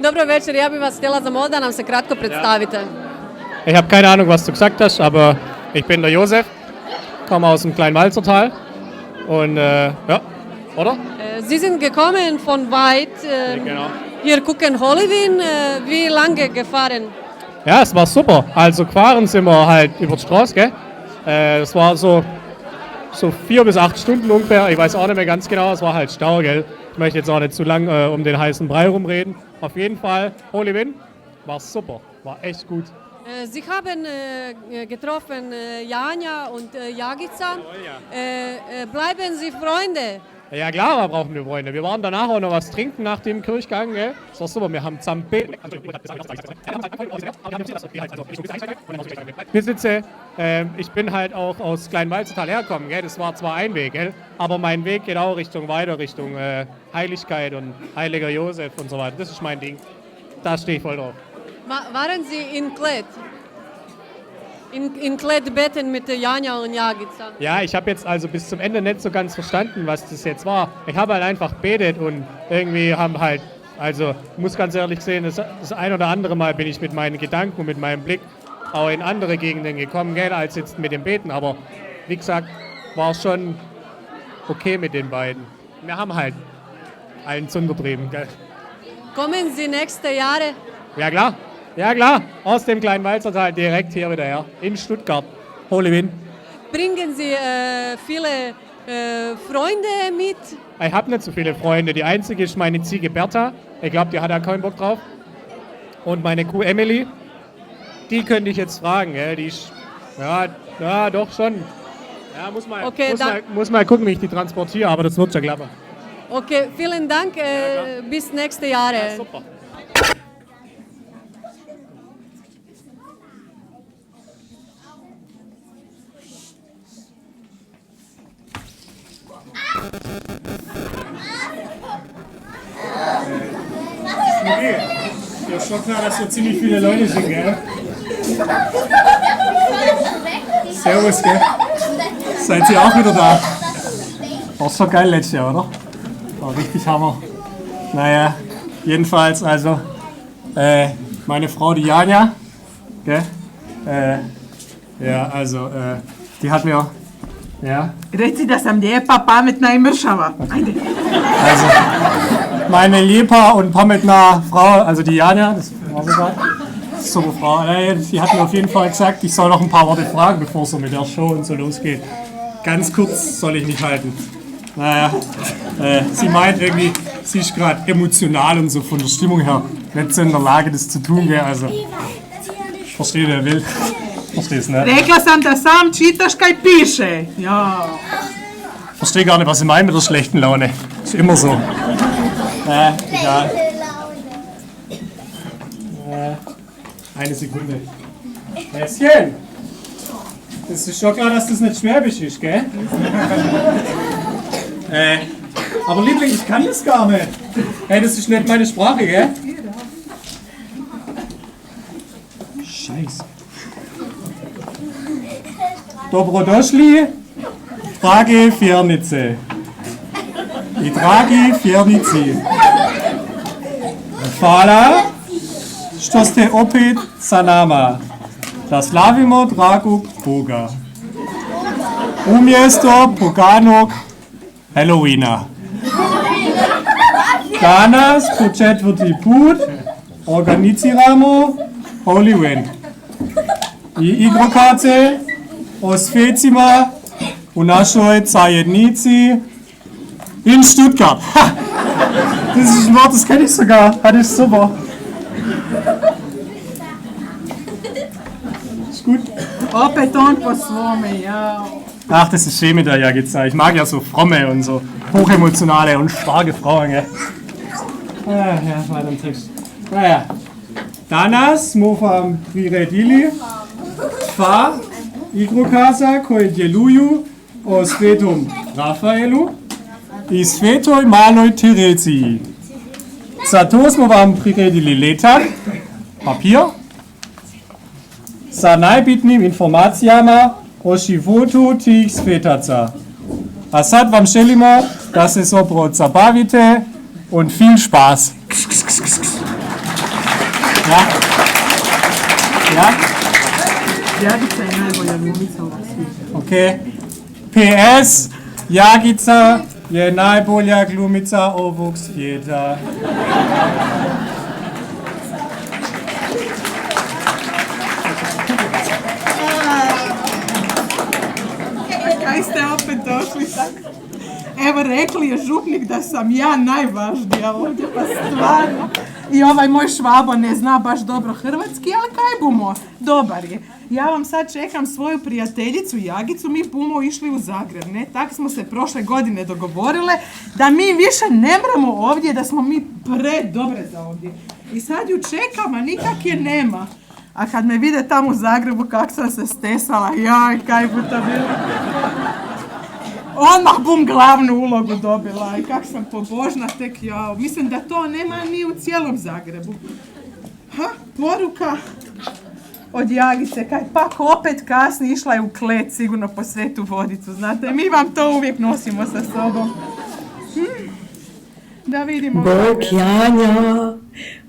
Dobro večer, ja bih vas htjela zamoliti da nam se kratko predstavite. Ich habe keine Ahnung, was du gesagt hast, aber ich bin der Josef, komme aus dem Kleinwalzertal und ja, oder? Sie sind gekommen von weit, Genau. hier gucken Hollywin, wie lange gefahren? Ja, es war super. Also gefahren sind wir halt über die Straße, gell? Es war so 4 bis 8 Stunden ungefähr. Ich weiß auch nicht mehr ganz genau, es war halt Stau, gell? Ich möchte jetzt auch nicht zu lang um den heißen Brei rumreden. Auf jeden Fall, Hollywin war super, war echt gut. Sie haben getroffen Janja und Jagica. Bleiben Sie Freunde? Ja klar, wir brauchen wir Freunde. Wir waren danach auch noch was trinken nach dem Kirchgang, gell? Das war super, wir haben zusammen Wir sitzen, ich bin halt auch aus Kleinwalzertal hergekommen, gell? Das war zwar ein Weg, gell? Aber mein Weg geht auch Richtung Heiligkeit und Heiliger Josef und so weiter. Das ist mein Ding. Da stehe ich voll drauf. Waren Sie in Klett? In Klett beten mit Janja und Jagica? Ja, ich habe jetzt also bis zum Ende nicht so ganz verstanden, was das jetzt war. Ich habe halt einfach betet und irgendwie haben halt, also ich muss ganz ehrlich sehen, das ein oder andere Mal bin ich mit meinen Gedanken und mit meinem Blick auch in andere Gegenden gekommen, gell, als jetzt mit dem Beten. Aber wie gesagt, war schon okay mit den beiden. Wir haben halt einen Zundertrieben, gell. Kommen Sie nächste Jahre? Ja klar. Ja klar, aus dem Kleinwalzertal direkt hier wieder her, in Stuttgart, Hollywin. Bringen Sie viele Freunde mit? Ich habe nicht so viele Freunde, die einzige ist meine Ziege Bertha, ich glaube, die hat da keinen Bock drauf. Und meine Kuh Emily, die könnte ich jetzt fragen, gell? Die ist, ja doch schon. Ja, muss mal gucken, wie ich die transportiere, aber das wird schon klappen. Okay, vielen Dank, bis nächste Jahre. Ja, super. Okay, ja, schon klar, dass hier ziemlich viele Leute sind, gell? Servus, gell? Seid ihr auch wieder da? War schon geil letztes Jahr, oder? War richtig Hammer. Naja, jedenfalls, also, meine Frau, die Janja, gell? Ja, also, die hat mir, ja. Reci da sam lijepa, pametna I mršava. Ajde. Also, meine liebe und pametna Frau, also die Janja, das war sogar super Frau, die hat mir auf jeden Fall gesagt, ich soll noch ein paar Worte fragen, bevor es so mit der Show und so losgeht. Ganz kurz soll ich nicht halten. Naja, sie meint irgendwie, sie ist gerade emotional und so von der Stimmung her nicht so in der Lage, das zu tun, gell? Also, ich verstehe, wer will. Verstehst du, ne? Rekla sam da sam čitaš kaj piše. Ja. Verstehe gar nicht, was sie meinen mit der schlechten Laune. Ist immer so. Egal. Eine Sekunde. Häschen! Das ist schon klar, dass das nicht Schwäbisch ist, gell? Aber Liebling, ich kann das gar nicht. Hey, das ist nicht meine Sprache, gell? Scheiße. Dobrodošli, Dragi Fjernice. I dragi Fjernici. Hvala, što ste opet sa nama. Da slavimo dragog Boga. Umjesto poganog Halloweena. Danas po 4. put organiziramo Hollywin. I igrokarte osvecima u našoj zajednici in Stuttgart. Ha! Das ist ein Wort, das kenne ich sogar. Das ist super. Ist gut. Opet on po svome, ja. Ach, das ist schön mit der Jagica. Ich mag ja so fromme und so hochemotionale und starke Frauen, gell? Ja, weiter im Text. Naja. Danas smo vam priredili dva igrokasa koji djeluju o svetom Rafaelu i svetoj maloj Tereziji. Zato smo vam priredili letak, papir, sa najbitnijim informacijama o životu tih svetaca. A sad vam želimo da se dobro zabavite und viel Spaß. Ja? Ja? Jagica je najbolja glumica ovog svijeta. Okay. PS, Jagica je najbolja glumica ovog svijeta. Kaj ste opet došli tako? Evo, rekli je župnik da sam ja najvažnija ovdje, pa stvarno. I ovaj moj Švabo ne zna baš dobro hrvatski, ali kaj bumo, dobar je. Ja vam sad čekam svoju prijateljicu Jagicu, mi bumo išli u Zagreb, ne? Tak smo se prošle godine dogovorile da mi više ne mremo ovdje, da smo mi predobre za ovdje. I sad ju čekam, a nikak je nema. A kad me vide tamo u Zagrebu kak sam se stesala, jaj, kaj bu to bilo. Odmah bum glavnu ulogu dobila i kak sam pobožna tek ja. Mislim da to nema ni u cijelom Zagrebu. Poruka od Jagice, kaj pak opet kasni, išla je u Klet, sigurno po Svetu Vodicu, znate, mi vam to uvijek nosimo sa sobom. Da vidimo. Bog, Janja,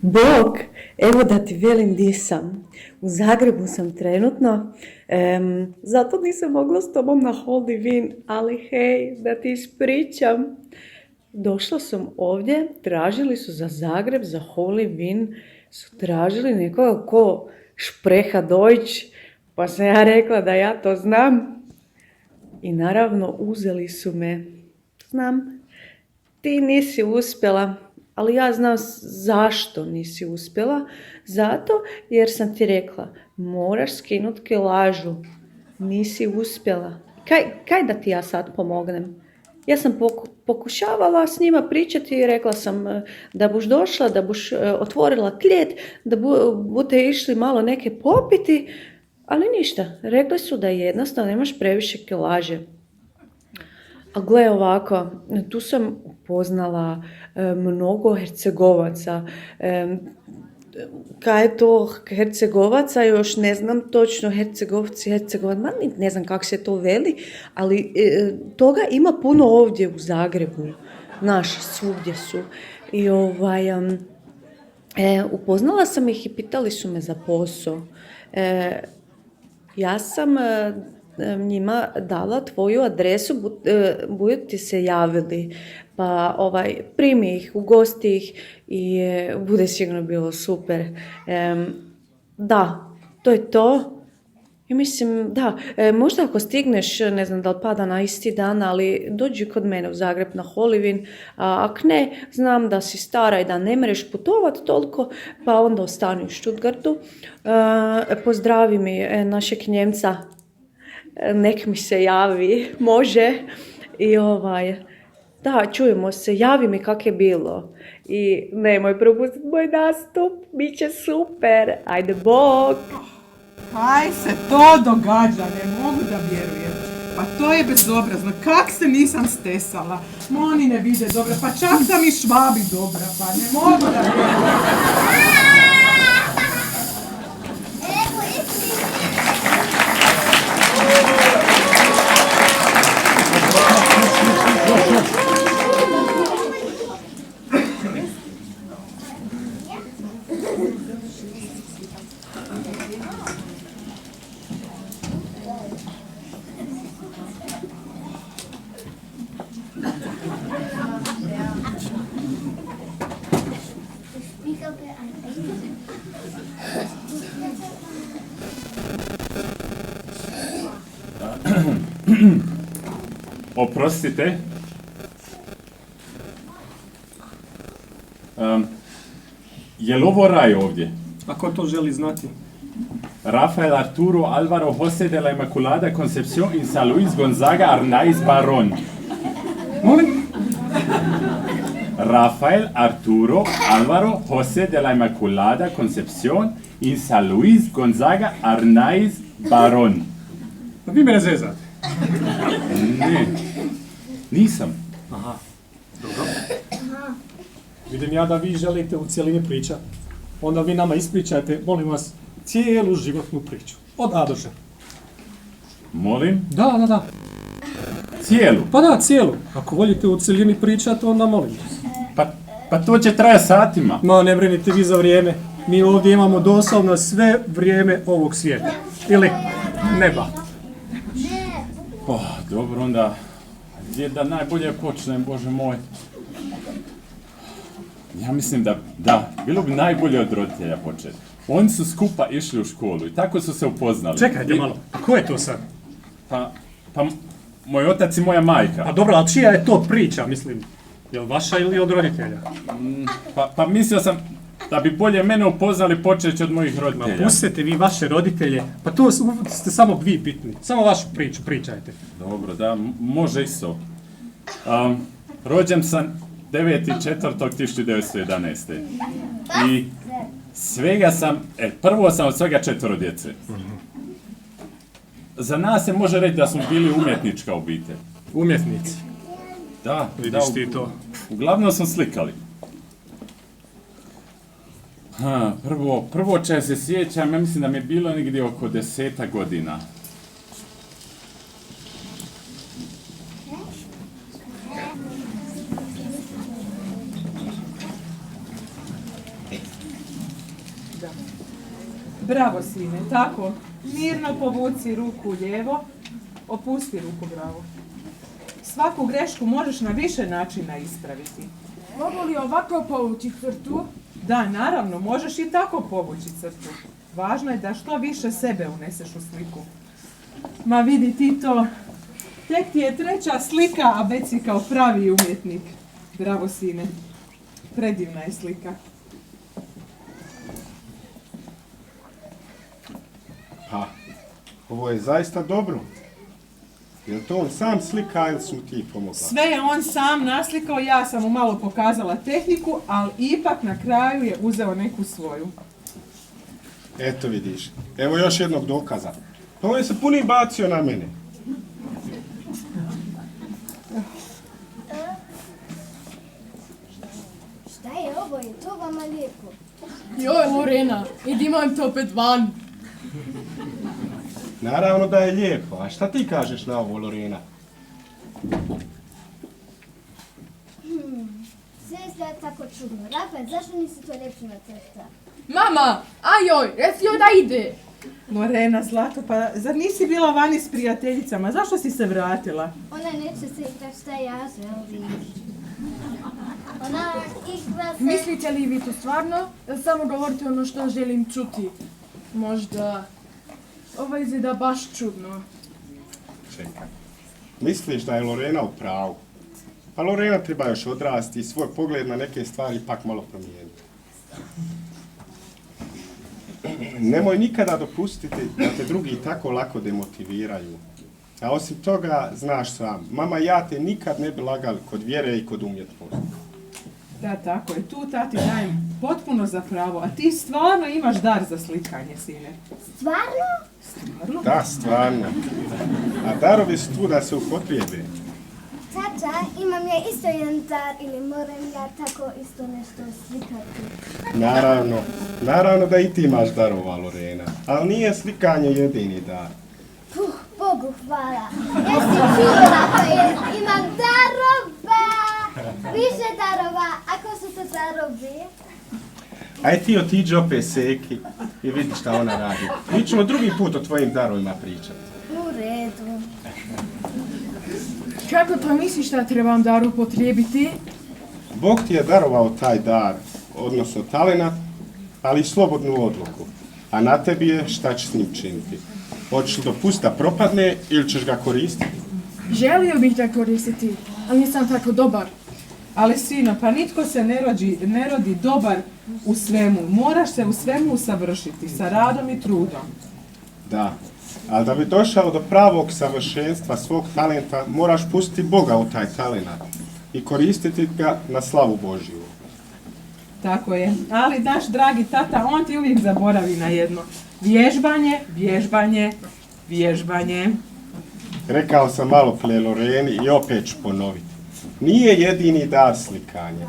Bog, evo da ti velim di sam. U Zagrebu sam trenutno, zato nisam mogla s tobom na Holy Win, ali hej, da ti ispričam. Došla sam ovdje, tražili su za Zagreb, za Holy Win, su tražili nekoga ko špreha Deutsch, pa sam ja rekla da ja to znam. I naravno uzeli su me. Znam, ti nisi uspjela, ali ja znam zašto nisi uspjela. Zato jer sam ti rekla, moraš skinuti kilažu. Nisi uspjela. Kaj da ti ja sad pomognem? Ja sam pokušavala s njima pričati i rekla sam da buš došla, da buš otvorila Kljet, da budete išli malo neke popiti, ali ništa. Rekli su da jednostavno nemaš previše kilaže. A gle ovako, tu sam upoznala mnogo Hercegovaca. Kaj je to Hercegovaca, još ne znam točno, Hercegovci, ne znam kako se to veli, ali toga ima puno ovdje u Zagrebu, svugdje su. I upoznala sam ih i pitali su me za posao. Ja sam njima dala tvoju adresu, budu ti se javili, pa primi ih, ugosti ih i bude sigurno bilo super. Da, to je to. I mislim, da, možda ako stigneš, ne znam da li pada na isti dan, ali dođi kod mene u Zagreb na Holy Win, a ako ne, znam da si stara i da ne mereš putovati toliko, pa onda ostani u Stuttgartu. Pozdravi mi našeg Njemca, nek mi se javi, može. I da, čujemo se, javi mi kak je bilo. I nemoj propustiti moj nastup, bit će super, ajde bok! Kaj se to događa, ne mogu da vjerujem. Pa to je bezobrazno, kak se nisam stesala. Oni ne vide dobro, pa čak da mi Švabi dobra, pa ne mogu da vjerujem. Oprostite. Je li ovo raj ovdje? A ko to želi znati? Rafael Arturo Alvaro José de la Inmaculada Concepción in San Luis Gonzaga Arnaiz Barón. Molim? Rafael Arturo Alvaro José de la Inmaculada Concepción in San Luis Gonzaga Arnaiz Barón. Pa vi mene zezate. Ne, nisam. Aha, dobro. Vidim ja da vi želite u cijelini pričati. Onda vi nama ispričajte, molim vas, cijelu životnu priču. Od A do Ž. Molim? Da. Cijelu? Pa da, cijelu. Ako voljite u cijelini pričati, onda molim vas. Pa to će trajati satima. Ma, ne brinite vi za vrijeme. mi ovdje imamo doslovno sve vrijeme ovog svijeta. Ili neba. Dobro, onda gdje da najbolje počnem, Bože moj? Ja mislim da bilo bi najbolje od roditelja početi. Oni su skupa išli u školu i tako su se upoznali. Čekajte malo, ko je to sad? Pa moj otac i moja majka. A dobro, ali čija je to priča, mislim? Je li vaša ili od roditelja? Pa mislio sam da bi bolje mene upoznali počeći od mojih roditelja. Ma pustite vi vaše roditelje, pa to ste samo vi bitni. Samo vašu priču pričajte. Dobro, da, može isto. Rođen sam 9.4.1911. I svega sam, prvo sam od svega 4 djece. Za nas se može reći da smo bili umjetnička obitelj. Umjetnici. Da, Vidiš ti to. Uglavnom smo slikali. Prvo čega se sjećam, ja mislim da mi je bilo negdje oko 10 godina. Bravo, sine, tako. Mirno povuci ruku lijevo, opusti ruku bravo. Svaku grešku možeš na više načina ispraviti. Mogu li ovako povući crtu? Da, naravno, možeš i tako povući crtu. Važno je da što više sebe uneseš u sliku. Ma vidi ti to, tek ti je 3. slika, a već si kao pravi umjetnik. Bravo, sine. Predivna je slika. Pa, ovo je zaista dobro. Je li to on sam slika ili su ti pomogla? Sve je on sam naslikao, ja sam mu malo pokazala tehniku, ali ipak na kraju je uzeo neku svoju. Eto vidiš, evo još jednog dokaza. Pa on je se puni bacio na mene. Šta je ovo? Je to vama lijepo? Joj, Lorena, idi imam to opet van. Naravno da je lijepo, a šta ti kažeš na ovo, Lorena? Sve izgleda tako čudno. Rafael, zašto nisi to ljepše nacrtao? Mama, ajoj, reci joj da ide. Lorena, zlato, pa zar nisi bila vani s prijateljicama? Zašto si se vratila? Ona neće se igrati šta ja želim. Ona igra se... Mislite li vi to stvarno? Ili samo govorite ono što želim čuti? Možda... Ovo izgleda baš čudno. Čekaj. Misliš da je Lorena u pravu? Pa Lorena treba još odrasti i svoj pogled na neke stvari pak malo promijeniti. Nemoj nikada dopustiti da te drugi tako lako demotiviraju. A osim toga, znaš sam, mama i ja te nikad ne bi lagali kod vjere i kod umjetnosti. Da, tako je. Tu tati dajem potpuno za pravo. A ti stvarno imaš dar za slikanje, sine. Stvarno? Stvarno? Da, stvarno. A darovi su tu da se upotrijebe. Tata, imam ja isto jedan dar ili moram ja tako isto nešto slikati? Naravno da i ti imaš darova, Lorena. Ali nije slikanje jedini dar. Bogu hvala. Ja si čula, Rafael. Imam darova. Više darova. A ko su to darovi? Aj ti otiđi opet Seki i vidi šta ona radi. Mi ćemo drugi put o tvojim darovima pričati. U redu. Kako to misliš da trebam dar upotrijebiti? Bog ti je darovao taj dar, odnosno talenat, ali i slobodnu odluku. A na tebi je šta ćeš s njim činiti. Hoćeš li dopustiti da propadne ili ćeš ga koristiti? Želio bih da koristiti, ali nisam tako dobar. Ali sino, pa nitko se ne rodi dobar u svemu. Moraš se u svemu usavršiti, sa radom i trudom. Da, ali da bi došao do pravog savršenstva svog talenta, moraš pustiti Boga u taj talenat i koristiti ga na slavu Božju. Tako je. Ali naš dragi tata, on ti uvijek zaboravi na jedno. Vježbanje, vježbanje, vježbanje. Rekao sam malo prije Loreni i opet ću ponoviti. Nije jedini dar slikanje.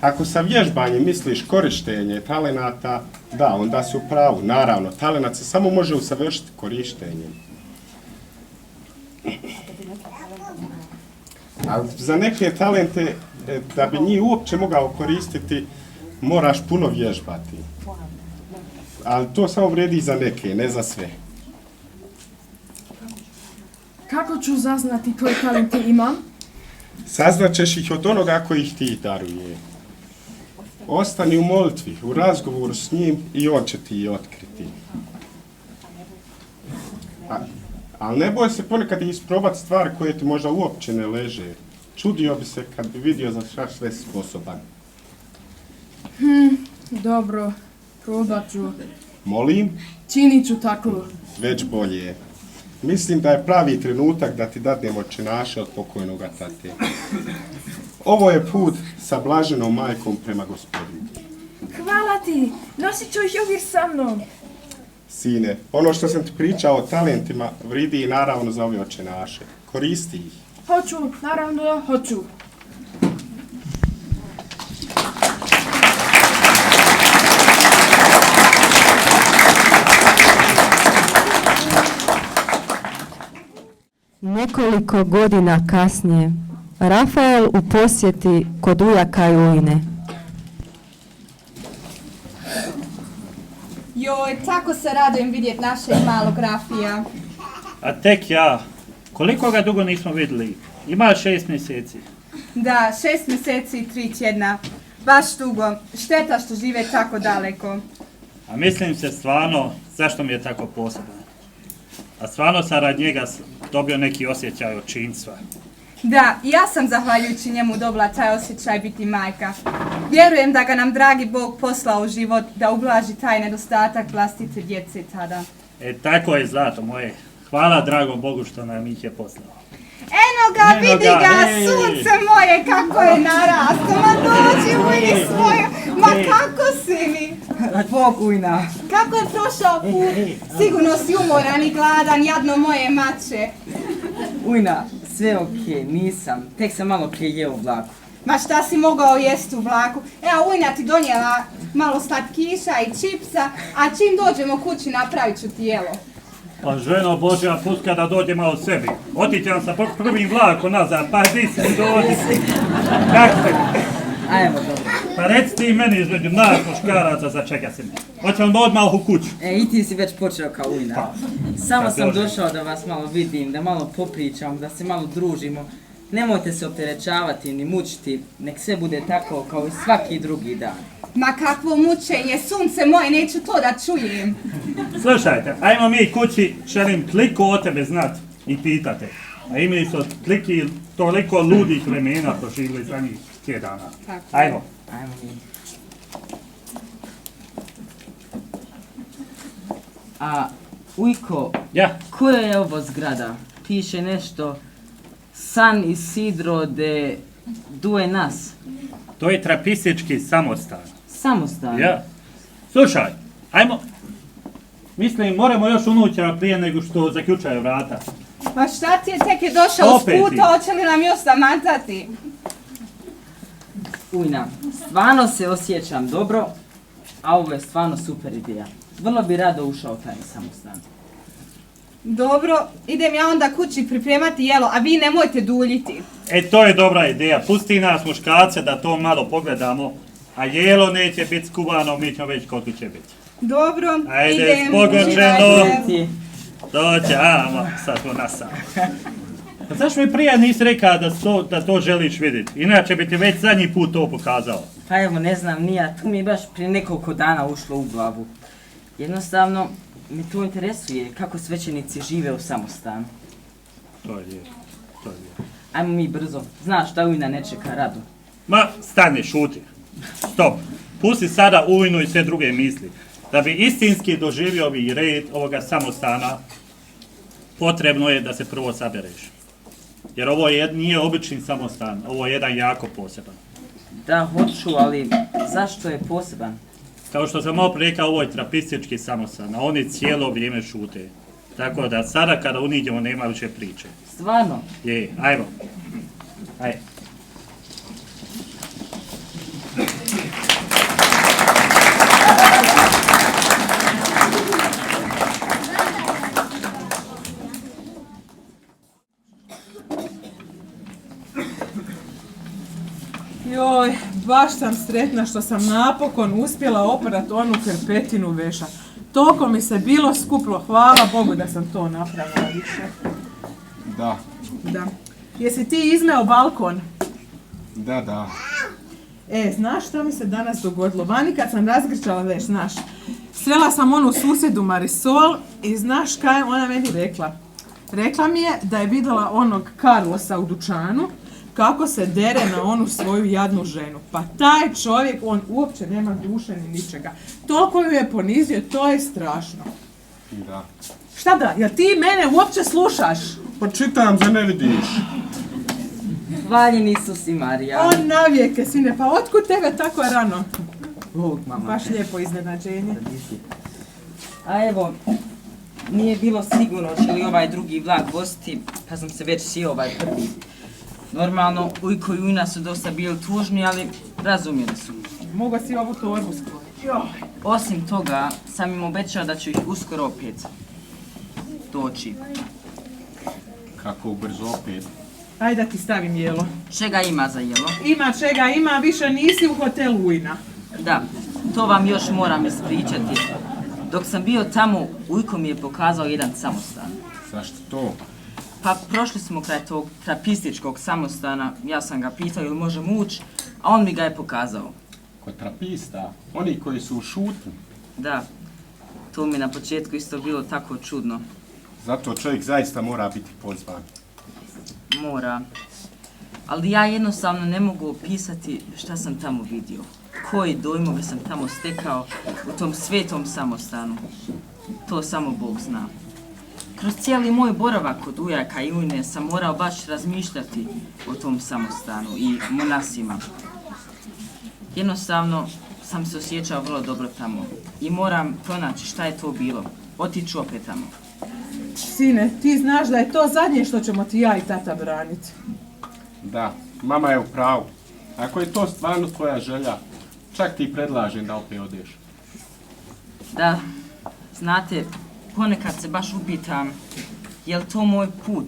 Ako sa vježbanjem misliš korištenje talenata, da, onda si u pravu. Naravno, talenat se samo može usavršiti korištenjem. A za neke talente, da bi njih uopće mogao koristiti, moraš puno vježbati. ali to samo vredi za neke, ne za sve. Kako ću zaznati koje talente imam? Saznaćeš ih od onoga koji ih ti daruje. Ostani u molitvi, u razgovoru s njim i on će ti otkriti. Ali ne boj se ponekad isprobati stvari koje ti možda uopće ne leže. Čudio bi se kad bi vidio za šta sve si sposoban. Dobro, probat ću. Molim, Činit ću tako. već bolje. Mislim da je pravi trenutak da ti dadnemo očenaše od pokojnoga tate. Ovo je put sa blaženom majkom prema Gospodinu. Hvala ti, nosit ću ih uvijek sa mnom. Sine, ono što sam ti pričao o talentima vridi i naravno za ove očenaše. Koristi ih. Hoću, naravno da hoću. Nekoliko godina kasnije, Rafael u posjeti kod ujaka i ujne. Joj, tako se radujem vidjeti našeg malog Rafija. A tek ja. Koliko ga dugo nismo vidjeli? Ima 6 mjeseci. Da, 6 mjeseci i 3 tjedna. Baš dugo. Šteta što žive tako daleko. A mislim se stvarno zašto mi je tako poseban. A stvarno sam rad njega dobio neki osjećaj očinstva. Da, ja sam zahvaljujući njemu dobila taj osjećaj biti majka. Vjerujem da ga nam dragi Bog poslao u život da ublaži taj nedostatak vlastite djece tada. Tako je, zlato moje. Hvala dragom Bogu što nam ih je poslao. Eno ga, vidi ga, sunce moje, kako je narasto. Ma dođi, ujni svoje. Ma kako si mi? Bog, ujna. Kako je prošao put? Sigurno si umoran i gladan, jadno moje mače. Ujna, sve okej, nisam. Tek sam malo prije jeo u vlaku. Ma šta si mogao jesti u vlaku? Evo, ujna ti donijela malo slatkiša i čipsa, a čim dođemo kući napravit ću ti jelo. Pa ženo Božja, puska da dođe malo sebi. Otići vam sa prvim vlakom nazad, pa di si dođi. Kako ste? Ajmo, dobro. Pa reci ti meni između nas muškaraca za čega si mi. Hoćemo da odmah u kuću. I ti si već počeo kao ujna. Samo sam došao da vas malo vidim, da malo popričam, da se malo družimo. Nemojte se opterećavati ni mučiti, nek sve bude tako kao i svaki drugi dan. Ma kakvo mučenje, sunce moje, neću to da čujem. Slušajte, ajmo mi kući, želim toliko o tebe znat i pitate. A i mi su toliko ludih vremena proživili za njih tjedana. Ajmo. Ajmo mi. A, Ujko, koja je ovo zgrada? Piše nešto San Isidro de Duenas. To je trapistički samostan. Samostan? Ja. Slušaj, ajmo. Mislim, moramo još unutra prije nego što zaključaju vrata. Pa šta ti je, tek je došao s puta, hoće li nam još zamazati? Ujna, stvarno se osjećam dobro, a ovo je stvarno super ideja. Vrlo bi rado ušao u taj samostan. Dobro, idem ja onda kući pripremati jelo, a vi nemojte duljiti. To je dobra ideja. Pusti nas muškarce da to malo pogledamo, a jelo neće biti skuvano, mi ćemo već kod kuće biti. Dobro, ajde, idem. spogođeno. Dođamo, sad smo nasam. Pa zašto mi prije nisi rekao da to želiš vidjeti? Inače bi ti već zadnji put to pokazao. Pa evo, ne znam, nija, tu mi je baš prije nekoliko dana ušlo u glavu. Jednostavno, me to interesuje kako svećenici žive u samostanu. To je lijepo, to je lijepo. Ajmo mi brzo, znaš da ujna ne čeka radu. Ma, stani, šuti. Stop. Pusti sada ujnu i sve druge misli. Da bi istinski doživio ovi red ovoga samostana, potrebno je da se prvo sabereš. Jer ovo nije obični samostan, ovo je jedan jako poseban. Da, hoću, ali zašto je poseban? Kao što sam malo rekao, ovo je trapistički samostan, a oni cijelo vrijeme šute. Tako da sada kada uniđemo nema više priče. Stvarno? Je, ajmo. Ajde. Joj, baš sam sretna što sam napokon uspjela oprati onu krpetinu veša. Toliko mi se bilo skuplo, hvala Bogu da sam to napravila više. Da. Da. Jesi ti izmeo balkon? Da. Znaš šta mi se danas dogodilo? Vani kad sam razgrčala već, znaš, srela sam onu susjedu Marisol i znaš kaj je ona meni rekla? Rekla mi je da je vidjela onog Carlosa u dućanu kako se dere na onu svoju jadnu ženu. Pa taj čovjek, on uopće nema duše ni ničega. Toliko ju je ponizio, to je strašno. Da. Šta da? Jel ti mene uopće slušaš? Pa čitam, da ne vidiš. Hvaljen Isus i Marija. O, navijeke, sine, pa otkud tebe tako rano? Bog, mama. Baš lijepo iznenađenje. A evo, nije bilo sigurno će li ovaj drugi vlak voziti, pa sam se već sjeo ovaj prvi. Normalno, ujko i ujna su dosta bili tužni, ali razumjeli su. Mogu si ovu torbu skloniti. Osim toga, sam im obećao da ću ih uskoro opet doći. Kako brzo opet? Ajde da ti stavim jelo. Čega ima za jelo? Ima čega ima, više nisi u hotelu Ujna. Da, to vam još moram ispričati. Dok sam bio tamo, ujko mi je pokazao jedan samostan. Zašto to? Pa prošli smo kraj tog trapističkog samostana, ja sam ga pitao ili možemo ući, a on mi ga je pokazao. Kod trapista? Oni koji su u šutnji? Da, to mi na početku isto bilo tako čudno. Zato čovjek zaista mora biti pozvan. Mora. Ali ja jednostavno ne mogu opisati šta sam tamo vidio. Koji dojmove sam tamo stekao u tom svetom samostanu. To samo Bog zna. Kroz cijeli moj boravak kod ujaka i ujne sam morao baš razmišljati o tom samostanu i monasima. Jednostavno sam se osjećao vrlo dobro tamo i moram pronaći šta je to bilo. Otiću opet tamo. Sine, ti znaš da je to zadnje što ćemo ti ja i tata braniti. Da, mama je u pravu. Ako je to stvarno tvoja želja, čak ti predlažem da opet odeš. Da, znate, ponekad se baš upitam, je li to moj put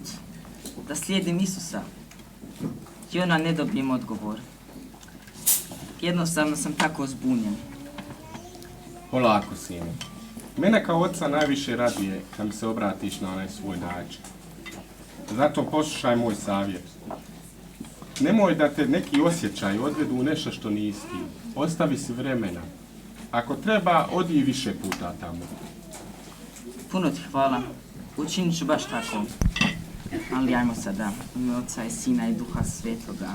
da slijedim Isusa? I ona ne dobijem odgovor. Jednostavno sam tako zbunjen. Polako, sine. Mene kao oca najviše radije kad mi se obratiš na onaj svoj način. Zato poslušaj moj savjet. Nemoj da te neki osjećaj odvedu u nešto što nisi ti. Ostavi si vremena. Ako treba, odi i više puta tamo. Puno ti hvala. Učinit ću baš tako. Ali ajmo sada. U ime Oca i Sina i Duha Svetoga.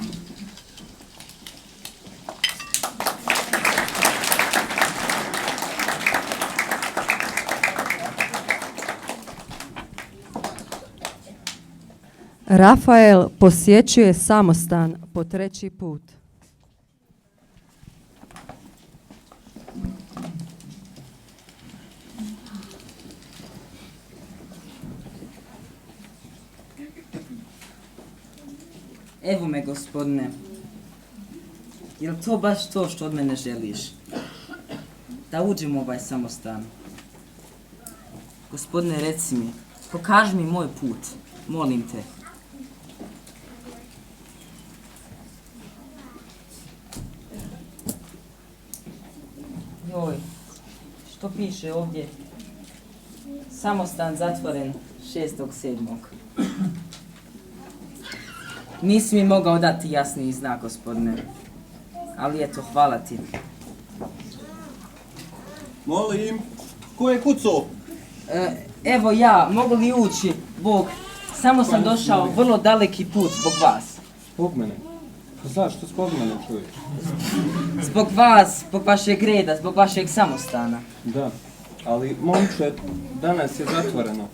Rafael posjećuje samostan po 3. put. Evo me, gospodine. Je li to baš to što od mene želiš? Da uđem u ovaj samostan. Gospodine, reci mi, pokaži mi moj put, molim te. Joj, što piše ovdje? Samostan zatvoren 6.7. Nisi mi mogao dati jasniji znak, gospodine. Ali eto, hvala ti. Molim, ko je kucao? Evo ja, mogu li ući, Bog? Samo sam došao vrlo daleki put zbog vas. Zbog mene? Pa zašto zbog mene, čovječ? Zbog vas, zbog vašeg reda, zbog vašeg samostana. Da, ali momče, danas je zatvoreno.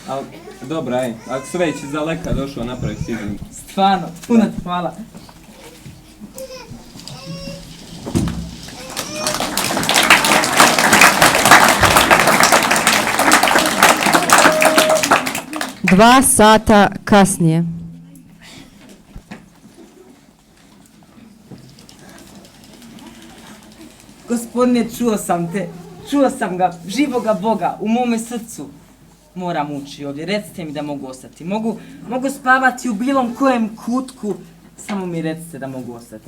Ali, dobro, aj, ako se već iz daleka došao napravi sigurno. Stvarno, puno ti hvala. Dva sata kasnije. Gospodine, čuo sam te. Čuo sam ga, živoga Boga, u mome srcu. Moram ući ovdje, recite mi da mogu ostati. Mogu spavati u bilo kojem kutku, samo mi recite da mogu ostati.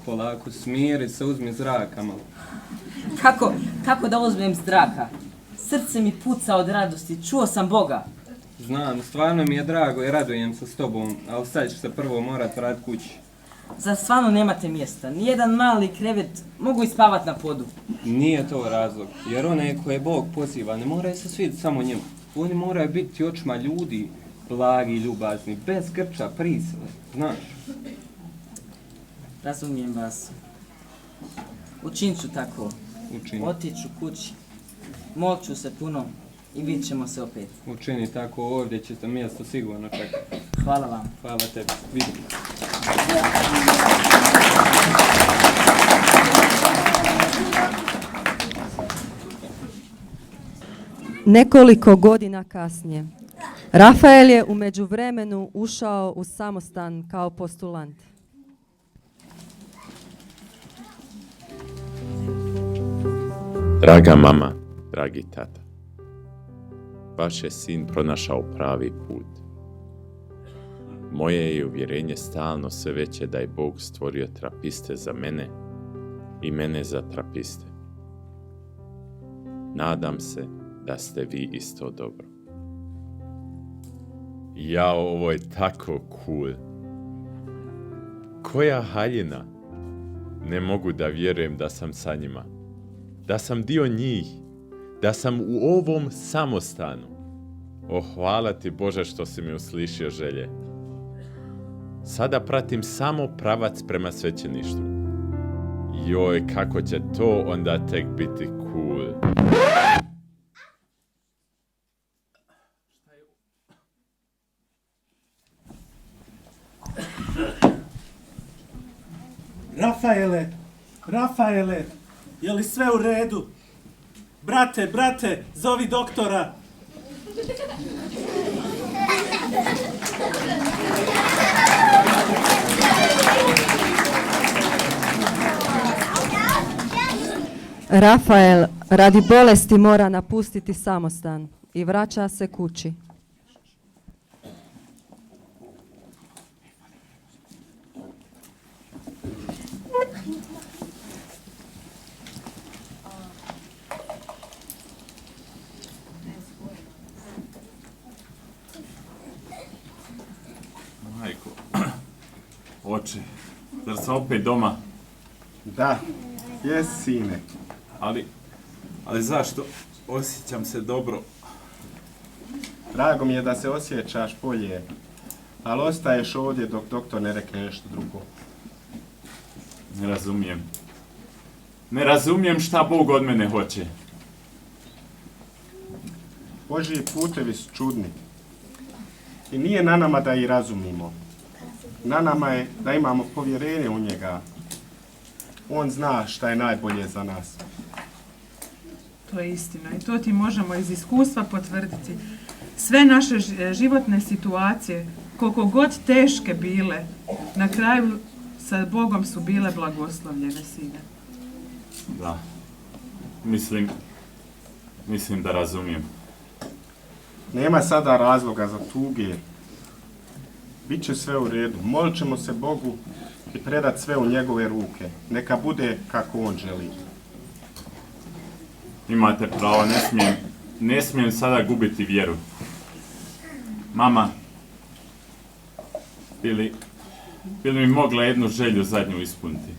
Polako, smiri se, uzmi zraka malo. Kako da uzmem zraka? Srce mi puca od radosti, čuo sam Boga. Znam, stvarno mi je drago i radujem se s tobom, ali sad ću se prvo morat vratiti kući. Za stvarno nemate mjesta, nijedan mali krevet, mogu i spavat na podu. Nije to razlog, jer onaj koje Bog poziva ne moraju se svidjeti samo njemu. Oni moraju biti očima ljudi, blagi, ljubazni, bez grča, prisile, znaš. Razumijem vas. Učinit ću tako. Učini. Otiću kući, molću se puno i vidit ćemo se opet. Učini tako, ovdje ćete mjesto sigurno čekati. Hvala vam. Hvala tebi, vidimo. Nekoliko godina kasnije, Rafael je u međuvremenu ušao u samostan kao postulant. Draga mama, dragi tata, vaš je sin pronašao pravi put. Moje je uvjerenje stalno sve veće da je Bog stvorio trapiste za mene i mene za trapiste. Nadam se da ste vi isto dobro. Ja, ovo je tako cool. Koja haljina. Ne mogu da vjerujem da sam sa njima. Da sam dio njih. Da sam u ovom samostanu. Hvala ti Bože što si mi uslišio želje. Sada pratim samo pravac prema svećeništvu. Joj, kako će to onda tek biti cool. Rafaele, je li sve u redu? Brate, zovi doktora. Rafael radi bolesti mora napustiti samostan i vraća se kući. Majko, oče, zar sam opet doma? Da, jes sine. Ali zašto? Osjećam se dobro. Drago mi je da se osjećaš bolje, ali ostaješ ovdje dok doktor ne rekne nešto drugo. Ne razumijem šta Bog od mene hoće. Božji putevi su čudni. I nije na nama da ih razumimo. Na nama je da imamo povjerenje u njega. On zna šta je najbolje za nas. To je istina i to ti možemo iz iskustva potvrditi. Sve naše životne situacije, koliko god teške bile, na kraju sa Bogom su bile blagoslovljene, sine. Da. Mislim da razumijem. Nema sada razloga za tuge. Biće sve u redu. Molit ćemo se Bogu i predat sve u njegove ruke. Neka bude kako on želi. Imate pravo, ne smijem sada gubiti vjeru. Mama, bi li mi mogla jednu želju zadnju ispuniti?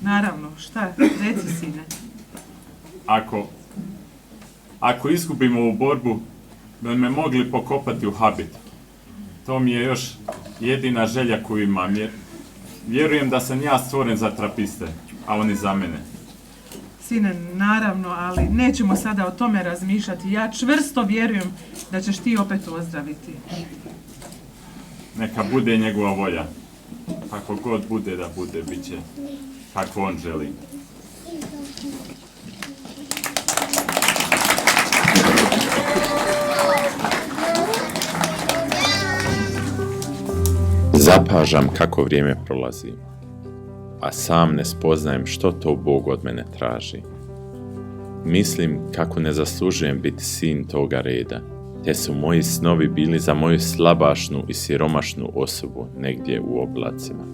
Naravno, šta? Reci, sine. Ako izgubimo ovu borbu, bi me mogli pokopati u habit. To mi je još jedina želja koju imam, jer vjerujem da sam ja stvoren za trapiste, a oni za mene. Sine, naravno, ali nećemo sada o tome razmišljati. Ja čvrsto vjerujem da ćeš ti opet ozdraviti. Neka bude njegova volja. Kako god bude da bude, bit će kako on želi. Zapažam kako vrijeme prolazi, a sam ne spoznajem što to Bog od mene traži. Mislim kako ne zaslužujem biti sin toga reda, te su moji snovi bili za moju slabašnu i siromašnu osobu negdje u oblacima.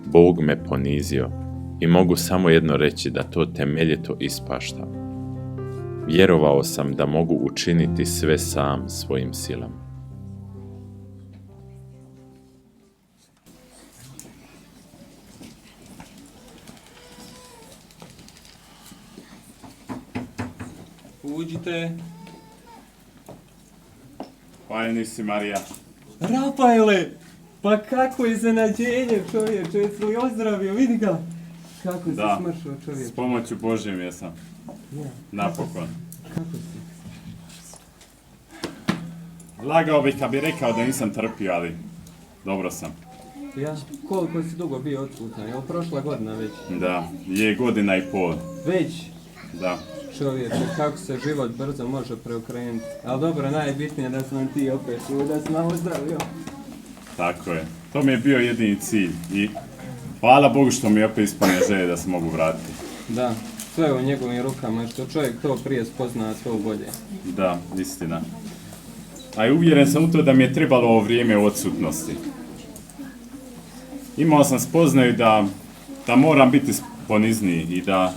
Bog me ponizio I mogu samo jedno reći da to temeljito ispašta. Vjerovao sam da mogu učiniti sve sam svojim silama. Uđite. Hvala si, Marija. Rafaele, pa kako je iznenađenje, čovječe, jesi li ozdravio, vidi ga. Kako si smršao, čovječe. S pomoću Božjom jesam. Ja. Napokon. Kako si? Lagao bih kad bi rekao da nisam trpio, ali dobro sam. Ja? Koliko si dugo bio odsutan? Je li prošla godina već? Da, je godina i pol. Već? Da. Čovječe, kako se život brzo može preokrenuti. Ali dobro, najbitnije da sam ti opet čuo, da sam ozdravio. Tako je. To mi je bio jedini cilj i hvala Bogu što mi je opet ispunio želje da se mogu vratiti. Da, sve je u njegovim rukama, što čovjek to prije spozna, to bolje. Da, istina. A i uvjeren sam u to da mi je trebalo ovo vrijeme odsutnosti. Imao sam spoznaju da moram biti ponizniji i da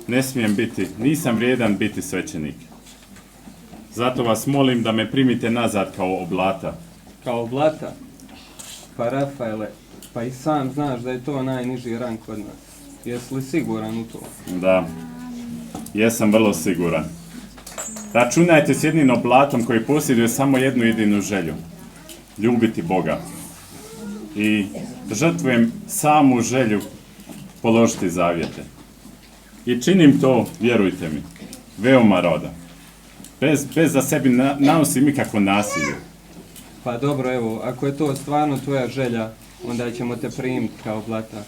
ne smijem biti, nisam vrijedan biti svećenik. Zato vas molim da me primite nazad kao oblata. Kao oblata? Pa Rafaele, pa i sam znaš da je to najniži rang kod nas. Jesi li siguran u to? Da, jesam vrlo siguran. Računajte s jednim oblatom koji posjeduje samo jednu jedinu želju. Ljubiti Boga. I žrtvujem samu želju položiti zavjete. I činim to, vjerujte mi, veoma rado. Bez da sebi nanosim nikakvo nasilje. Pa dobro, evo, ako je to stvarno tvoja želja, onda ćemo te primiti kao blata.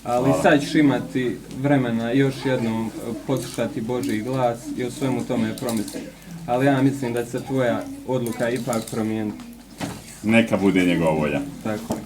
Ali sad ćeš imati vremena još jednom poslušati Božji glas i o svemu tome promisliti. Ali ja mislim da će se tvoja odluka ipak promijeniti. Neka bude njegova volja. Tako je.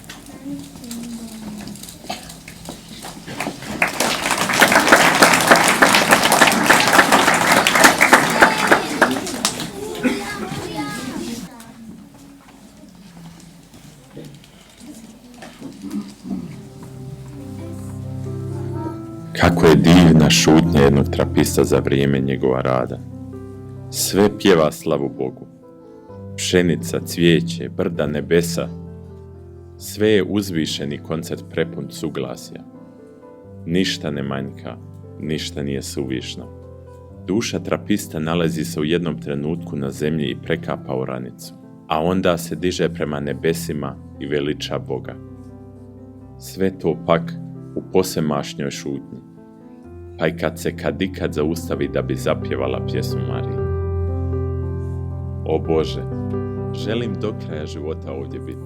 Kako je divna šutnja jednog trapista za vrijeme njegova rada. Sve pjeva slavu Bogu. Pšenica, cvijeće, brda, nebesa. Sve je uzvišeni koncert prepun suglasja. Ništa ne manjka, ništa nije suvišno. Duša trapista nalazi se u jednom trenutku na zemlji i prekapa oranicu, a onda se diže prema nebesima i veliča Boga. Sve to pak u posvemašnjoj šutnji, pa i kad se kadikad zaustavi da bi zapjevala pjesmu Mariji. O Bože, želim do kraja života ovdje biti.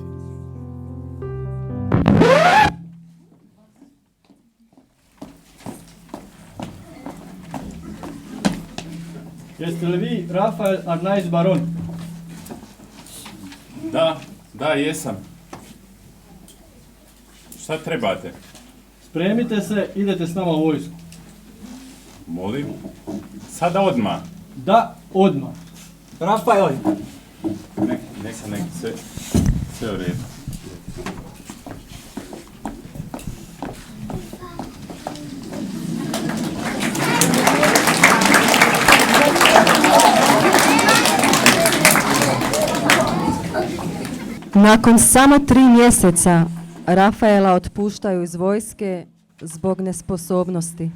Jeste li vi Rafael Arnaiz Baron? Da, jesam. Šta trebate? Spremite se, idete s nama u vojsku. Molim? Sada odmah. Da, odmah. Rafael! Neka, sve u redu. Nakon samo 3 mjeseca Rafaela otpuštaju iz vojske zbog nesposobnosti.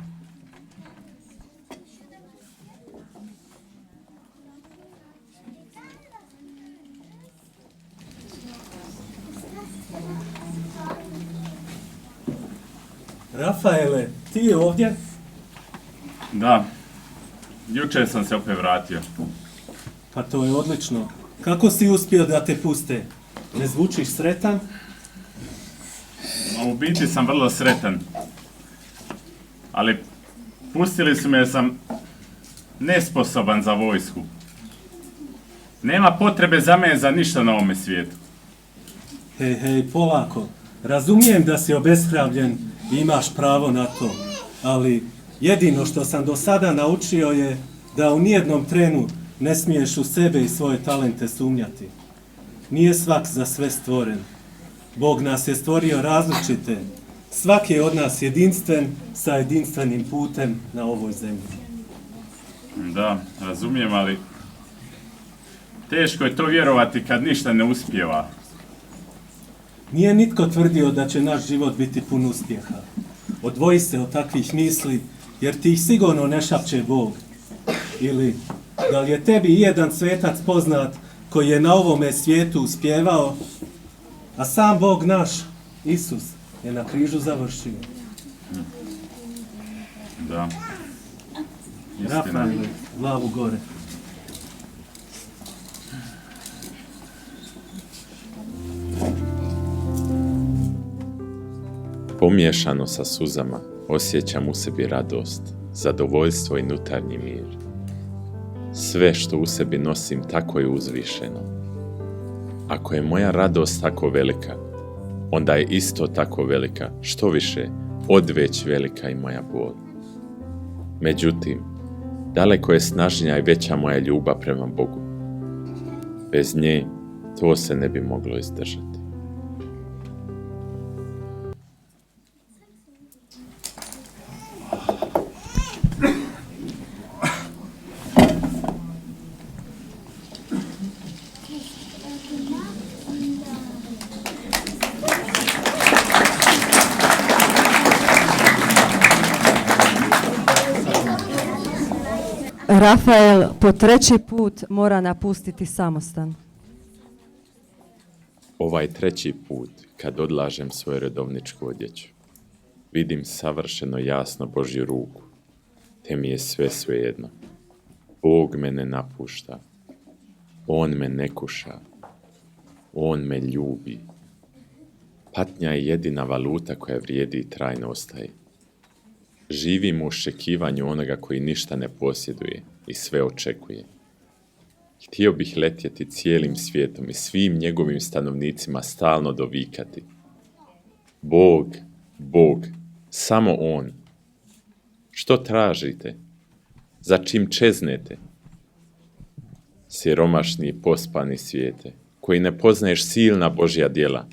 Rafaele, ti je ovdje? Da, jučer sam se opet vratio. Pa to je odlično. Kako si uspio da te puste? Ne zvučiš sretan? U biti sam vrlo sretan. Ali pustili su me jer sam nesposoban za vojsku. Nema potrebe za mene za ništa na ovome svijetu. Hej, polako. Razumijem da si obespravljen i imaš pravo na to. Ali jedino što sam do sada naučio je da u nijednom trenu ne smiješ u sebe i svoje talente sumnjati. Nije svak za sve stvoren. Bog nas je stvorio različite Svaki je od nas jedinstven sa jedinstvenim putem na ovoj zemlji. Da, razumijem, ali teško je to vjerovati kad ništa ne uspijeva. Nije nitko tvrdio da će naš život biti pun uspjeha. Odvoji se od takvih misli, jer ti ih sigurno ne šapće Bog. Ili, da li je tebi jedan svetac poznat koji je na ovome svijetu uspjevao, a sam Bog naš, Isus, je na križu završio. Da. Istina. Rafaele, glavu gore. Pomiješano sa suzama osjećam u sebi radost, zadovoljstvo i unutarnji mir. Sve što u sebi nosim tako je uzvišeno. Ako je moja radost tako velika, onda je isto tako velika, što više, odveć velika i moja bol. Međutim, daleko je snažnija i veća moja ljubav prema Bogu. Bez nje to se ne bi moglo izdržati. Rafael po 3. put mora napustiti samostan. Ovaj 3. put, kad odlažem svoju redovničku odjeću, vidim savršeno jasno Božju ruku, te mi je sve svejedno. Bog me ne napušta, On me ne kuša, On me ljubi. Patnja je jedina valuta koja vrijedi i trajno ostaje. Živim u očekivanju onoga koji ništa ne posjeduje i sve očekuje. Htio bih letjeti cijelim svijetom i svim njegovim stanovnicima stalno dovikati. Bog, Bog, samo On. Što tražite? Za čim čeznete? Siromašni i pospani svijete, koji ne poznaješ silna Božja djela.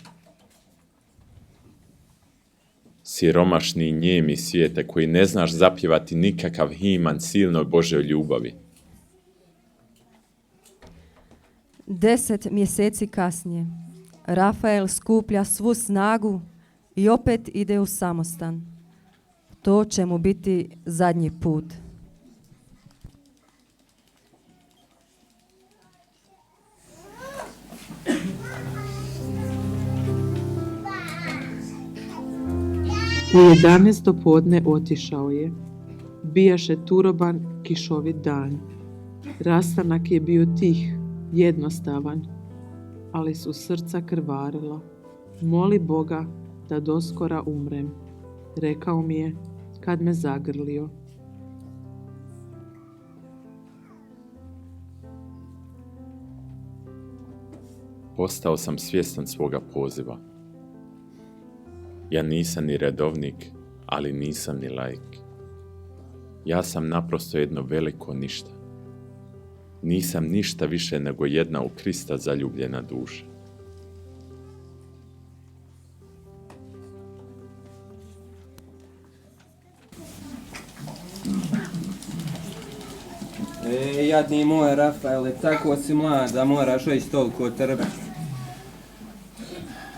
Siromašni i njemi svijete, koji ne znaš zapjevati nikakav himan silnoj Božjoj ljubavi. 10 mjeseci kasnije, Rafael skuplja svu snagu i opet ide u samostan. To će mu biti zadnji put. U 11. podne otišao je. Bijaše turoban, kišovit dan. Rastanak je bio tih, jednostavan, ali su srca krvarila. Moli Boga da doskora umrem, rekao mi je kad me zagrlio. Postao sam svjestan svoga poziva. Ja nisam ni redovnik, ali nisam ni laik. Ja sam naprosto jedno veliko ništa. Nisam ništa više nego jedna u Krista zaljubljena duša. Jadni moj Rafaele, tako si mlad da moraš već toliko trpiti.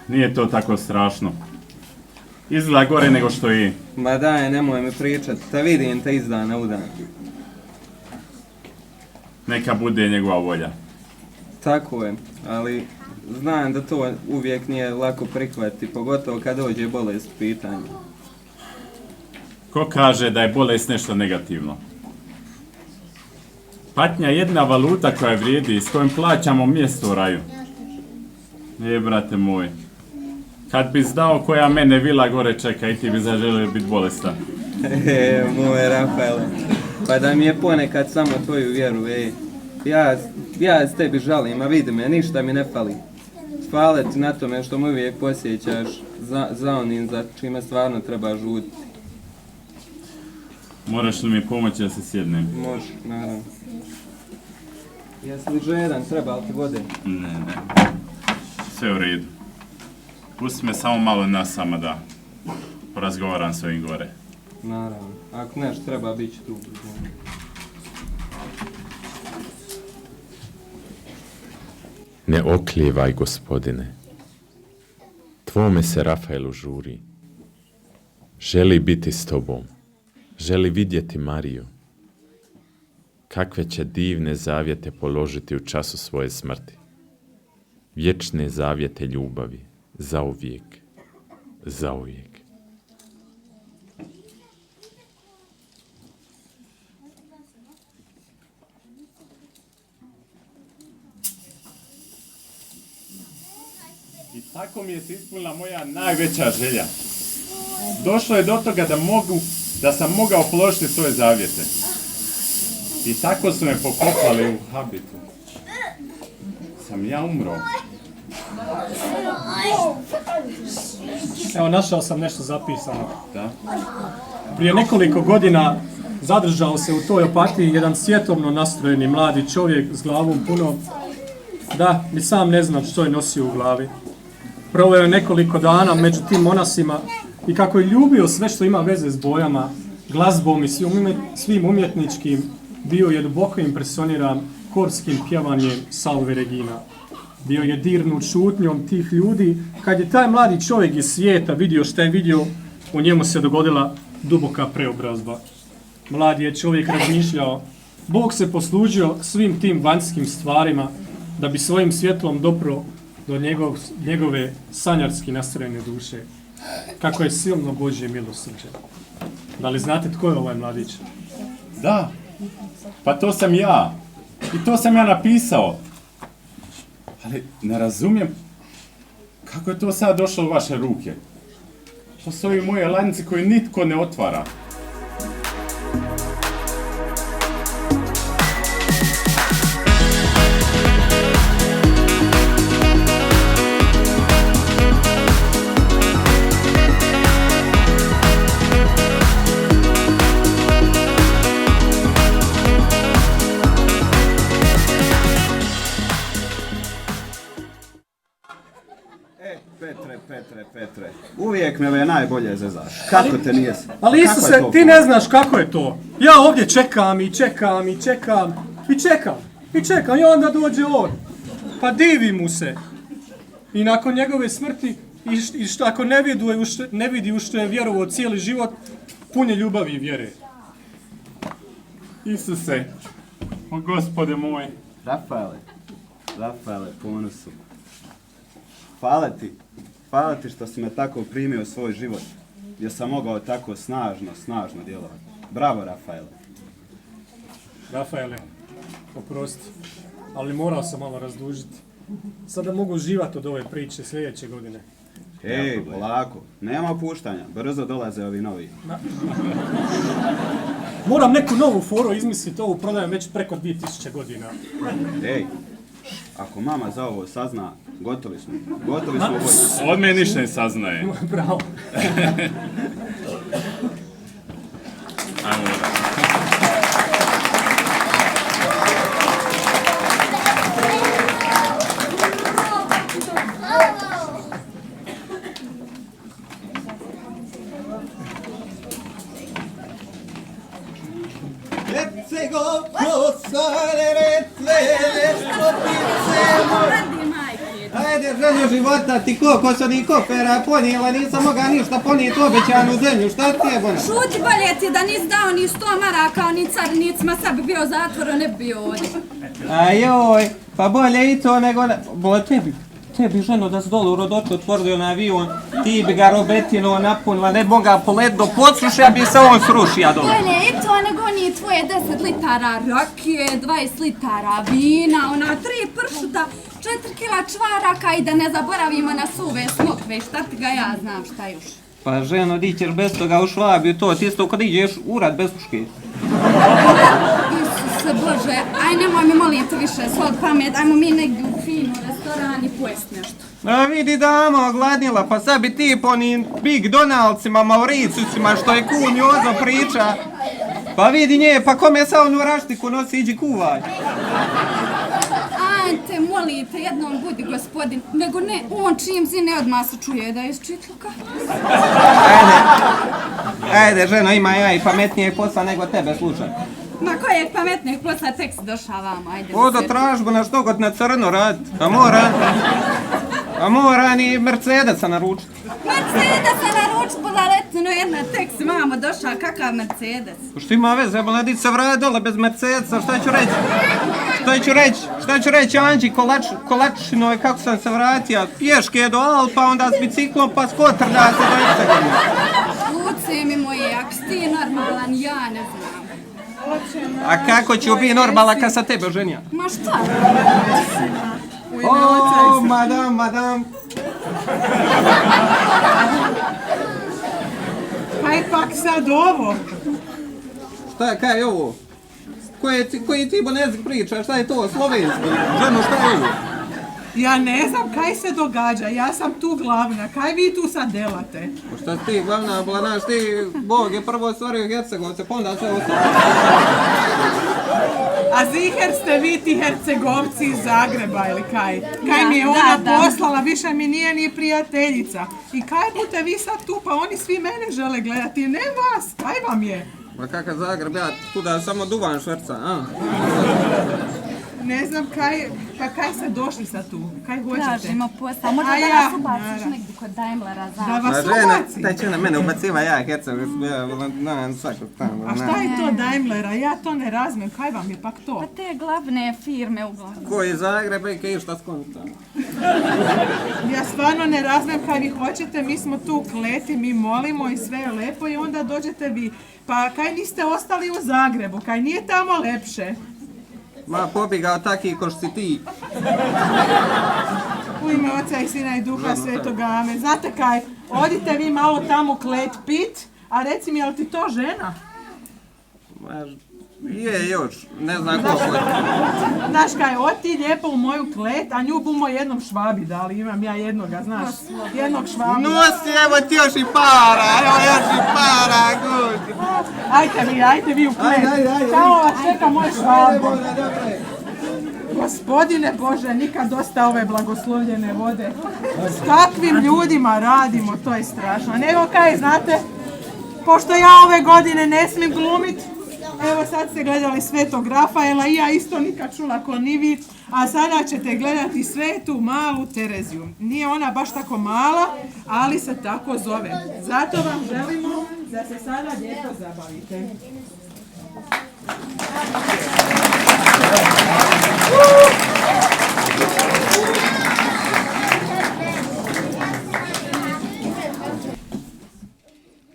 Nije to tako strašno. Izgleda gore nego što je. Ma daj, nemoj mi pričat, da vidim te iz dana u dan. Neka bude njegova volja. Tako je, ali znam da to uvijek nije lako prihvatiti, pogotovo kad dođe bolest u pitanju. Ko kaže da je bolest nešto negativno? Patnja je jedna valuta koja vrijedi, s kojom plaćamo mjesto u raju. Brate moj, kad bi znao koja mene vila gore čeka i ti bi zaželio biti bolestan. Moj Rafaele, pa da mi je ponekad samo tvoju vjeru, ja s tebi žalim, a vidi me, ništa mi ne fali. Hvala ti na tome što me uvijek posjećaš za onim za čime stvarno treba žuditi. Moraš li mi pomoći da se sjednem? Može, naravno. Jesi li žedan, treba li ti vode? Ne. Sve u redu. Pusti me samo malo nasama da porazgovaram s ovim gore. Naravno, ako nešto treba, bit će tu. Ne oklijevaj, Gospodine. Tvome se Rafaelu žuri. Želi biti s tobom. Želi vidjeti Mariju. Kakve će divne zavjete položiti u času svoje smrti. Vječne zavjete ljubavi. Zauvijek. Zauvijek. I tako mi je se ispunila moja najveća želja. Došlo je do toga da sam mogao položiti svoje zavjete. I tako su me pokopali u habitu. Sam ja umro. Evo, našao sam nešto zapisano. Da. Prije nekoliko godina zadržao se u toj apatiji jedan svjetovno nastrojeni mladi čovjek s glavom puno. Da, ni sam ne znam što je nosio u glavi. Proveo je nekoliko dana među tim monasima i kako je ljubio sve što ima veze s bojama, glazbom i svim umjetničkim, bio je duboko impresioniran korskim pjevanjem Salve Regina. Bio je dirnut šutnjom tih ljudi. Kad je taj mladi čovjek iz svijeta vidio što je vidio, u njemu se dogodila duboka preobrazba. Mladi je čovjek razmišljao, Bog se poslužio svim tim vanjskim stvarima da bi svojim svjetlom dopro do njegove sanjarski nastrojene duše. Kako je silno Božje milosrđe. Da li znate tko je ovaj mladić? Da, pa to sam ja. I to sam ja napisao. Ali ne razumijem kako je to sad došlo u vaše ruke. To su ovi moje ladice koje nitko ne otvara. Petre, uvijek me najbolje zezaš. Kako te nije... Ali Isuse, ti ne znaš kako je to. Ja ovdje čekam i čekam i čekam i čekam i čekam i onda dođe on. Pa divi mu se. I nakon njegove smrti, i što ako ne vidi u što je vjerovao cijeli život, pun je ljubavi i vjere. Isuse, o Gospode moj. Rafaele, ponosu. Hvala ti što si me tako primio u svoj život, gdje sam mogao tako snažno djelovati. Bravo, Rafaele. Rafaele, oprosti, ali morao sam malo razdužiti. Sada mogu uživati od ove priče sljedeće godine. Ej, polako, nema opuštanja, brzo dolaze ovi novi. Moram neku novu foru izmisliti, ovu prodajem već preko 2000 godina. Ej, ako mama za ovo sazna, gotovi smo bolji. Od mene ništa ne saznaje. Bravo. Ajmo. Ajde, ženo života, ti koliko sam ni kofera ponijela, nisam mogla ništa ponijeti obećanu zemlju, šta ti je bona? Šuti bolje ti da nis dao ni 100 maraka, ni carinicima, sad bi bio zatvor, ne bi bio ovdje. Ajoj, pa bolje i to nego... Bolje tebi ženo da si dole u Rodoču otvorio na avion, ti bi ga robetino napunila, ne bi ga polet do podsušja, bi se on srušio dole. Bolje i to nego ni tvoje 10 litara rakije, 20 litara vina, ona 3 pršuta, 4 kila čvaraka i da ne zaboravimo na suve smokve, šta ti ga ja znam šta još. Pa ženo, di ćeš bez toga u Švabiju, to ti isto kad ideš u rad bez puške. Isuse Bože, aj nemoj mi molim te više svod pamet, ajmo mi negdje u finu restoran i pojest nešto. A vidi dama ogladnila, pa sad bi ti po onim Big Donaldsima, Mauricusima što je kun Jozo priča. Pa vidi nje, pa kome sa onu raštiku nosi, iđi kuvaj. Ajte te molite, jednom budi gospodin, nego ne, on čim zine odmah se čuje da je iz čitluka. Ajde, ženo, ima ja i pametnijeg posla nego tebe, slušaj. Ma kojeg pametnijeg posla tek si došao vamo, ajde. Odo tražbu na što god na crno rad, a mora ni Mercedesa naručiti. Mercedesa naručiti, budaletino jedna, tek si vamo došao, kakav Mercedes? Što ima veze, boledić se vrati dole bez Mercedesa, šta ću reći Anđi Kolačinoj kako sam se vratio, pješke do Alpa, onda s biciklom pa skotrlja se do Instagrama. Luce mi moje, ako si ti normalan, ja ne znam. A kako ću biti normalan kad sa tebe oženja? Ma šta? O, madam. Kaj pak sad ovo? Kaj je ovo? Koji ti bonezik priča? Šta je to? Slovenski? Ženo, šta je ovo? Ja ne znam kaj se događa, ja sam tu glavna, kaj vi tu sad delate? Šta ti glavna, blanaš ti, Bog je prvo stvorio Hercegovce, pa onda sve ostalo. A ziher ste vi ti Hercegovci iz Zagreba ili kaj? Kaj mi je ona poslala, više mi nije ni prijateljica. I kaj budete vi sad tu, pa oni svi mene žele gledati, ne vas, kaj vam je? Ma kakav Zagreb, ja tuda samo duvan šverca, a? Ne znam kaj ste došli sad tu, kaj hoćete? Tražimo posao, možda da nas ubaciš negdje kod Daimlera za... Da vas ubaci? Taj će na mene ubaciva ja, Hercegovac, svakog tamo. A šta je to Daimlera? Ja to ne razumijem, kaj vam je pak to? Pa te glavne firme uglavnom. Koji Zagreb i kaj šta skonta? Ja stvarno ne razumijem kaj vi hoćete, mi smo tu kleti, mi molimo i sve je lepo i onda dođete vi. Pa kaj niste ostali u Zagrebu, kaj nije tamo lepše? Ma pobjegao taki ko što si ti. U ime Oca i Sina i Duha Svetoga, amen. Znate kaj, odite vi malo tamo klet pit, a reci mi, je li ti to žena? Je još, ne znam koliko je. Znaš kaj, oti lijepo u moju klet, a nju bumo jednom Švabi dali, imam ja jednoga, znaš, jednog Švabi. Nosi, evo ti još i para, guđi. Ajte vi u klet, tamo vas čeka moj Švabo. Gospodine Bože, nikad dosta ove blagoslovljene vode. S kakvim ljudima radimo, to je strašno. Nego kaj, znate, pošto ja ove godine ne smijem glumit, evo sad ste gledali Svetog Rafaela i ja isto nikad čula ko ni vi, a sada ćete gledati Svetu malu Tereziju. Nije ona baš tako mala, ali se tako zove. Zato vam želimo da se sada lijepo zabavite.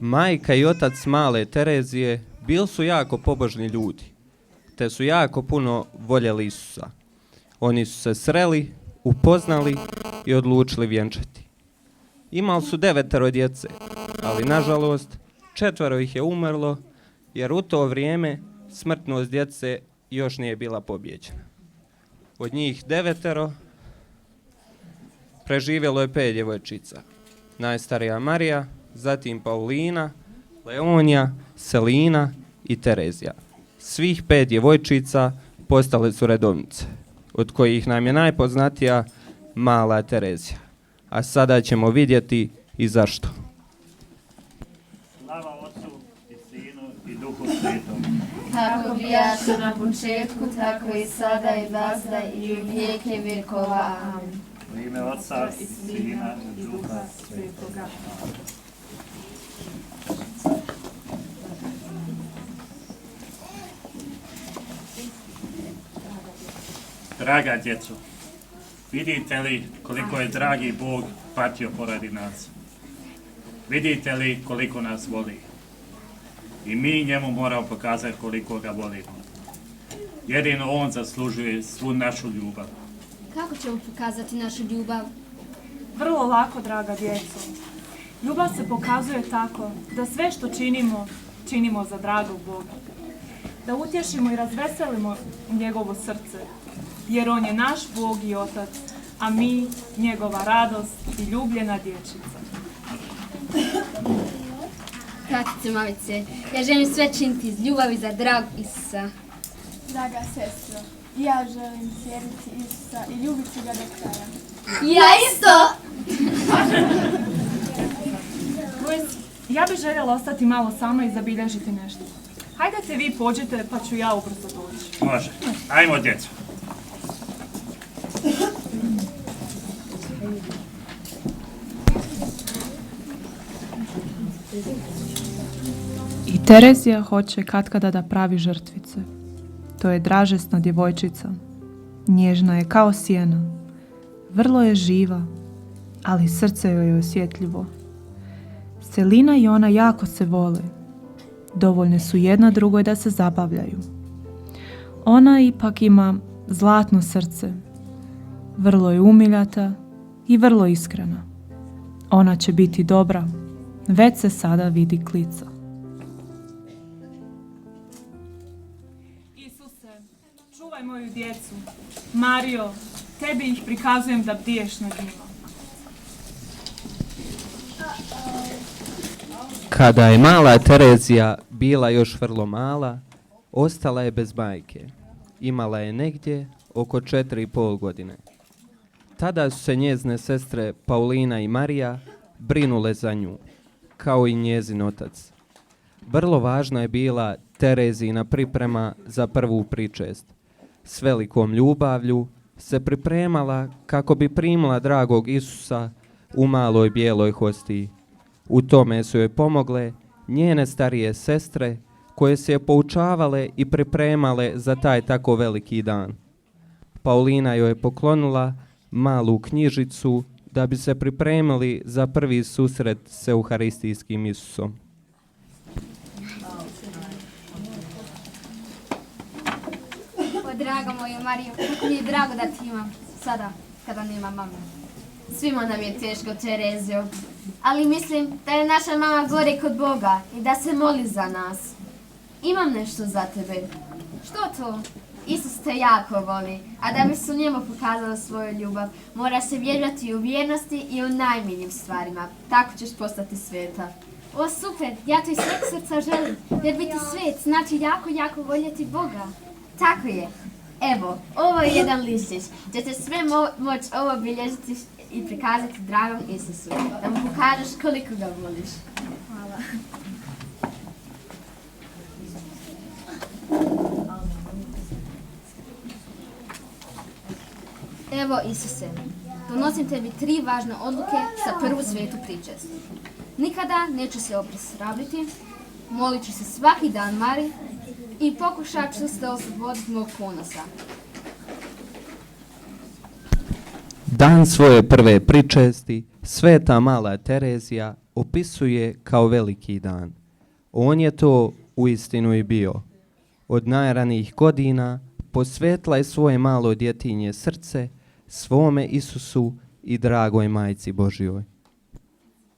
Majka i otac male Terezije bili su jako pobožni ljudi, te su jako puno voljeli Isusa. Oni su se sreli, upoznali i odlučili vjenčati. Imali su 9 djece, ali nažalost 4 ih je umrlo, jer u to vrijeme smrtnost djece još nije bila pobijeđena. Od njih 9 preživjelo je 5 djevojčica. Najstarija Marija, zatim Paulina, Leonija, Selina i Terezija. Svih 5 djevojčica postale su redovnice, od kojih nam je najpoznatija mala Terezija. A sada ćemo vidjeti i zašto. Slava Otcu i Sinu i Duhu Svetom. Tako bijaše na početku, tako i sada i vazda i u vijeke vjekova. Amen. U ime Otca i Sina i Duha Svetoga. Draga djeco, vidite li koliko je dragi Bog patio poradi nas? Vidite li koliko nas voli? I mi njemu moramo pokazati koliko ga volimo. Jedino on zaslužuje svu našu ljubav. Kako ćemo pokazati našu ljubav? Vrlo lako, draga djeco. Ljubav se pokazuje tako da sve što činimo, činimo za dragog Boga. Da utješimo i razveselimo njegovo srce, jer on je naš Bog i Otac, a mi njegova radost i ljubljena dječica. Bratice, mamice, ja želim sve činiti iz ljubavi za drag Isusa. Draga sestro, Ja želim slijediti Isusa i ljubiti ga do kraja. Ja isto! Luis, ja bih željela ostati malo sama i zabilježiti nešto. Hajdete vi pođite pa ću ja ubrzo doći. Može. Ajmo, djeco. I Terezija hoće katkada da pravi žrtvice. To je dražesna djevojčica. Nježna je kao sjena. Vrlo je živa, ali srce joj je osjetljivo. Selina i ona jako se vole. Dovoljne su jedna drugoj da se zabavljaju. Ona ipak ima zlatno srce. Vrlo je umiljata i vrlo iskrena. Ona će biti dobra. Već se sada vidi klica. Isuse, čuvaj moju djecu. Mario, tebi ih prikazujem da bdiješ nad njima. Kada je mala Terezija bila još vrlo mala, ostala je bez majke. Imala je negdje oko 4,5 godine. Tada su se njezine sestre Paulina i Marija brinule za nju, kao i njezin otac. Vrlo važna je bila Terezina priprema za prvu pričest. S velikom ljubavlju se pripremala kako bi primila dragog Isusa u maloj bijeloj hostiji. U tome su joj pomogle njene starije sestre koje se je poučavale i pripremale za taj tako veliki dan. Paulina joj je poklonila malu knjižicu da bi se pripremili za prvi susret s Euharistijskim Isusom. O, draga moja Marijo, kako mi je drago da ti imam sada kada nema mame. Svima nam je teško, Terezio, ali mislim da je naša mama gore kod Boga i da se moli za nas. Imam nešto za tebe. Što to? Isus te jako voli, a da bi se u njemu pokazala svoju ljubav, mora se vjerovati u vjernosti i u najmiljim stvarima. Tako ćeš postati sveta. O, super, ja to iz sveg srca želim, jer biti svet znači jako voljeti Boga. Tako je. Evo, ovo je jedan listić, gdje će sve moći ovo bilježiti i prikazati dragom Isusu, da mu pokažeš koliko ga voliš. Hvala. Evo, Isuse, donosim tebi 3 važne odluke za prvu svetu pričest. Nikada neću se obeshrabiti, molit ću se svaki dan Mari i pokušat ću se osloboditi mog ponosa. Dan svoje prve pričesti sveta mala Terezija opisuje kao veliki dan. On je to uistinu i bio. Od najranijih godina posvetila je svoje malo djetinje srce svome Isusu i dragoj majci Božjoj.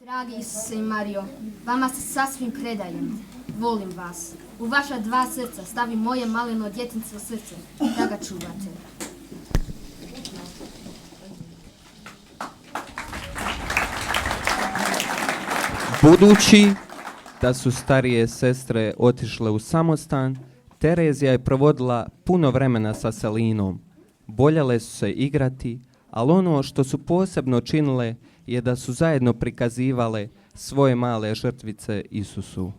Dragi Isuse i Mario, vama se sasvim predajem. Volim vas. U vaša 2 srca stavim moje maleno djetinjsko srce, da ga čuvate. Budući da su starije sestre otišle u samostan, Terezija je provodila puno vremena sa Selinom. Voljele su se igrati, ali ono što su posebno činile je da su zajedno prikazivale svoje male žrtvice Isusu.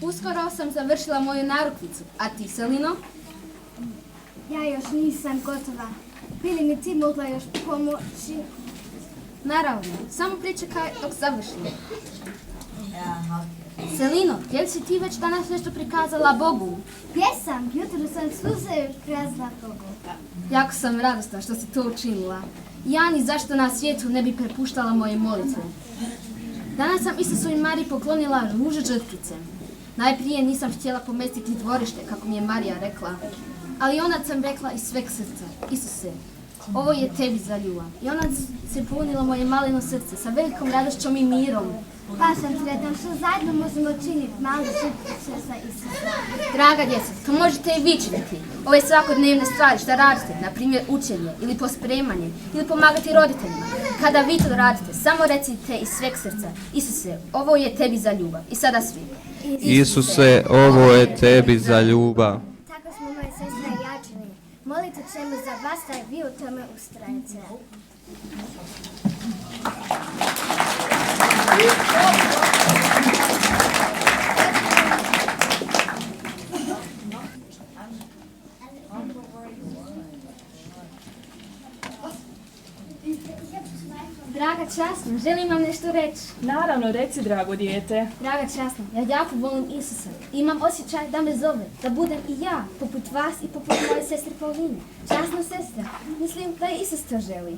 Uskoro sam završila moju narukvicu, a ti, Selino? Ja još nisam gotova. Bili mi ti mogla još pomoći? Naravno, samo pričekaj dok završim. Selino, je li si ti već danas nešto prikazala Bogu? Jesam, jutro sam svu se prikazala Bogu. Jako sam radosna što si to učinila. Ja ni zašto na svijetu ne bi prepuštala moje molitve. Danas sam Isusu i Mariji poklonila ruže žrtvice. Najprije nisam htjela pomestiti dvorište, kako mi je Marija rekla. Ali onda sam rekla iz sveg srca, Isuse, Ovo je tebi za ljubav. I ona se punila moje maleno srce sa velikom radošćom i mirom. Pa sam sretan što zajedno možemo činiti malu žrtvicu sa Isusom. Draga djeca, to možete i vi činiti. Ove svakodnevne stvari što radite, na primjer učenje ili pospremanje ili pomagati roditeljima. Kada vi to radite, samo recite iz sveg srca: Isuse, ovo je tebi za ljubav. I sada svi. Isuse, ovo je tebi za ljubav. Tako smo moje sestre i ja činili. Molite ćemo za vas da vi u tome ustrajete. Draga Časna, želim vam nešto reći. Naravno, reci, drago dijete. Draga Časna, ja jako volim Isusa. Imam osjećaj da me zove, da budem i ja, poput vas i poput moje sestre Pauline. Časna sestra, mislim da i Isus to želi.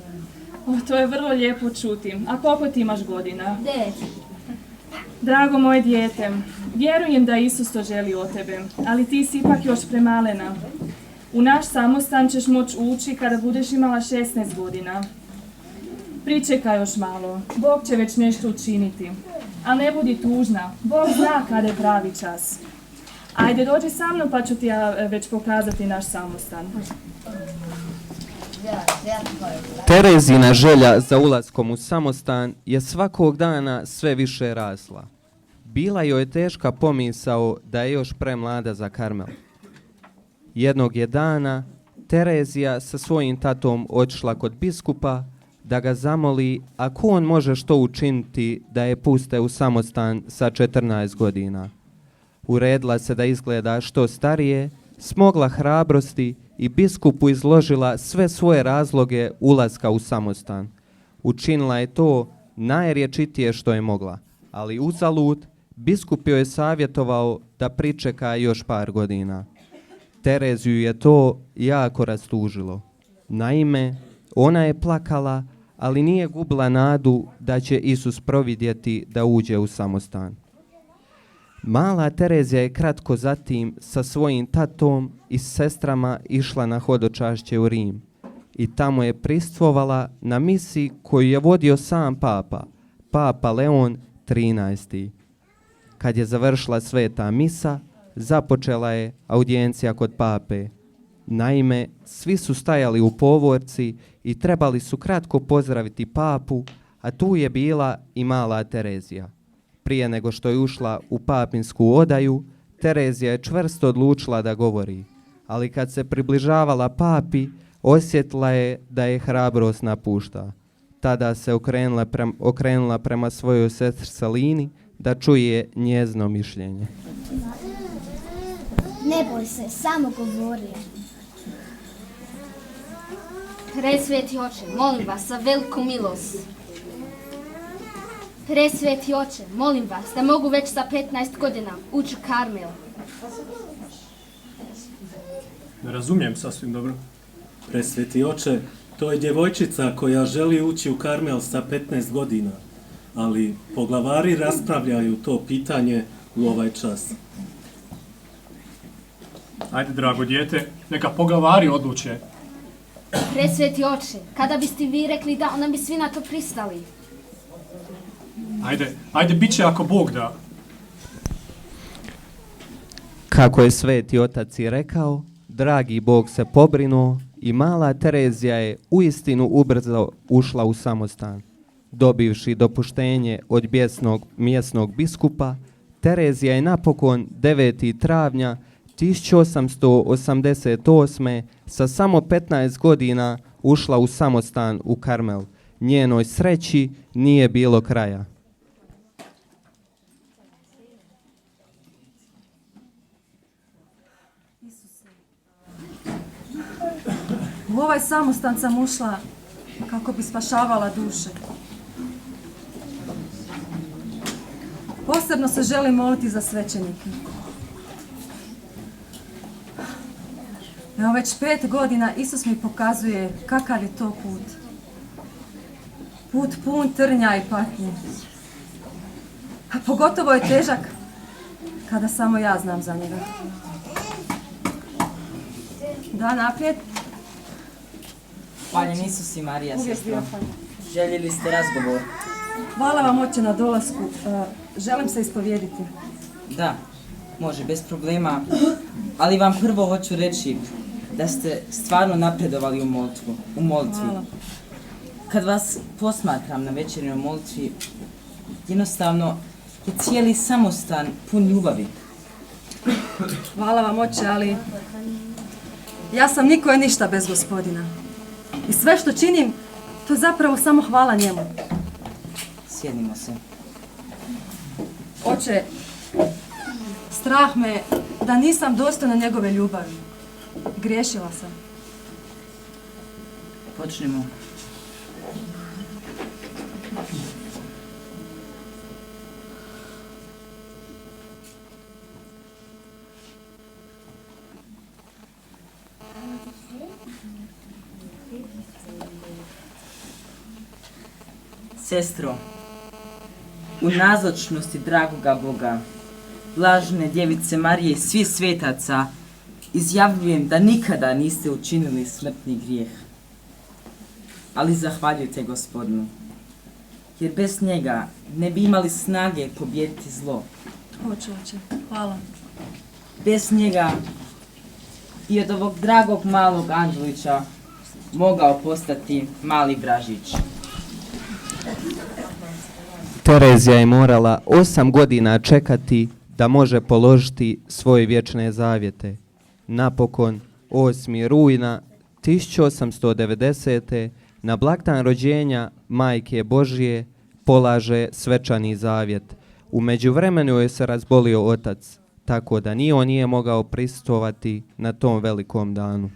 To je vrlo lijepo čuti. A koliko ti imaš godina? 9. Drago moje dijete, vjerujem da Isus to želi od tebe, ali ti si ipak još premalena. U naš samostan ćeš moći ući kada budeš imala 16 godina. Pričekaj još malo, Bog će već nešto učiniti. A ne budi tužna, Bog zna kada je pravi čas. Ajde, dođi sa mnom pa ću ti ja već pokazati naš samostan. Terezina želja za ulaskom u samostan je svakog dana sve više rasla. Bila joj je teška pomisao da je još premlada za Karmel. Jednog je dana Terezija sa svojim tatom otišla kod biskupa da ga zamoli ako on može što učiniti da je puste u samostan sa 14 godina. Uredila se da izgleda što starije, smogla hrabrosti i biskupu izložila sve svoje razloge ulaska u samostan. Učinila je to najrječitije što je mogla, ali uzalud biskup joj je savjetovao da pričeka još par godina. Tereziju je to jako rastužilo. Naime, ona je plakala, ali nije gubila nadu da će Isus providjeti da uđe u samostan. Mala Terezija je kratko zatim sa svojim tatom i sestrama išla na hodočašće u Rim i tamo je pristvovala na misiji koju je vodio sam Papa Leon XIII. Kad je završila sveta misa, započela je audijencija kod pape. Naime, svi su stajali u povorci i trebali su kratko pozdraviti papu, a tu je bila i mala Terezija. Prije nego što je ušla u papinsku odaju, Terezija je čvrsto odlučila da govori, ali kad se približavala papi, osjetila je da je hrabrost napušta. Tada se okrenula prema svojoj sestri Salini da čuje njezino mišljenje. Ne boj se, samo govori. Presveti oče, molim vas za veliku milost. Presveti oče, molim vas da mogu već sa 15 godina ući u Karmel. Ne razumijem sasvim dobro. Presveti oče, to je djevojčica koja želi ući u Karmel sa 15 godina, ali poglavari raspravljaju to pitanje u ovaj čas. Ajde, drago dijete, neka poglavari odluče. Presveti oče, kada biste vi rekli da, onda bi svi na to pristali. Ajde, bit će ako Bog da. Kako je sveti otac i rekao, dragi Bog se pobrinuo i mala Terezija je uistinu ubrzo ušla u samostan. Dobivši dopuštenje od mjesnog biskupa, Terezija je napokon 9. travnja 1888. sa samo 15 godina ušla u samostan u Karmel. Njenoj sreći nije bilo kraja. U ovaj samostan sam ušla kako bi spašavala duše. Posebno se želim moliti za svećenike. Evo već 5 godina Isus mi pokazuje kakav je to put. Put pun trnja i patnje. A pogotovo je težak kada samo ja znam za njega. Da, naprijed. Hvaljen Isus i Marija, Uvijek sestro. bio hvaljen. Željeli ste razgovor? Hvala vam, oče, na dolasku. Želim se ispovijediti. Da, može, bez problema. Ali vam prvo hoću reći da ste stvarno napredovali u molitvi. Hvala. Kad vas posmatram na večernjoj molitvi, jednostavno je cijeli samostan pun ljubavi. Hvala vam, oče, ali ja sam niko i ništa bez Gospodina. I sve što činim, to je zapravo samo hvala njemu. Sjednimo se. Oče, strah me da nisam dostojna njegove ljubavi. Griješila sam. Počnimo. Sestro, u nazočnosti dragoga Boga, blažene djevice Marije i svih svetaca, izjavljujem da nikada niste učinili smrtni grijeh. Ali zahvaljujte Gospodinu, jer bez njega ne bi imali snage pobijediti zlo. Hoću, oče. Hvala. Bez njega i od ovog dragog malog Anđelića mogao postati mali vražić. Terezija je morala 8 godina čekati da može položiti svoje vječne zavjete. Napokon, 8. rujna 1890. na blagdan rođenja Majke Božje polaže svečani zavjet. U međuvremenu je se razbolio otac, tako da ni on nije mogao prisustvovati na tom velikom danu.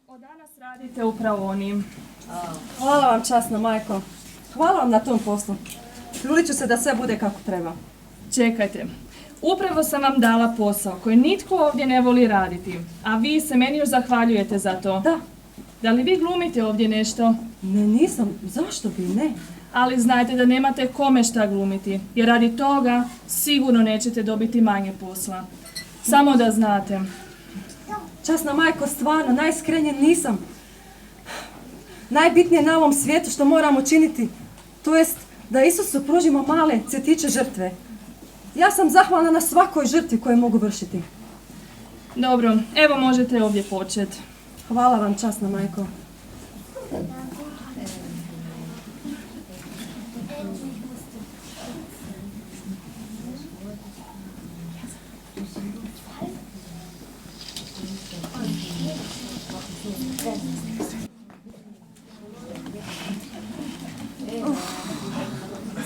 Od danas radite upravo onim. Hvala vam, časna majko. Hvala vam na tom poslu. Trulit ću se da sve bude kako treba. Čekajte. Upravo sam vam dala posao koji nitko ovdje ne voli raditi, a vi se meni još zahvaljujete za to. Da. Da li vi glumite ovdje nešto? Ne, nisam. Zašto bi ne? Ali znajte da nemate kome šta glumiti, jer radi toga sigurno nećete dobiti manje posla. Samo da znate. Časna majko, stvarno, najiskrenije nisam. Najbitnije na ovom svijetu što moramo činiti, to jest da Isusu pružimo male cvjetiće žrtve. Ja sam zahvalna na svakoj žrtvi koju mogu vršiti. Dobro, evo možete ovdje početi. Hvala vam, časna majko.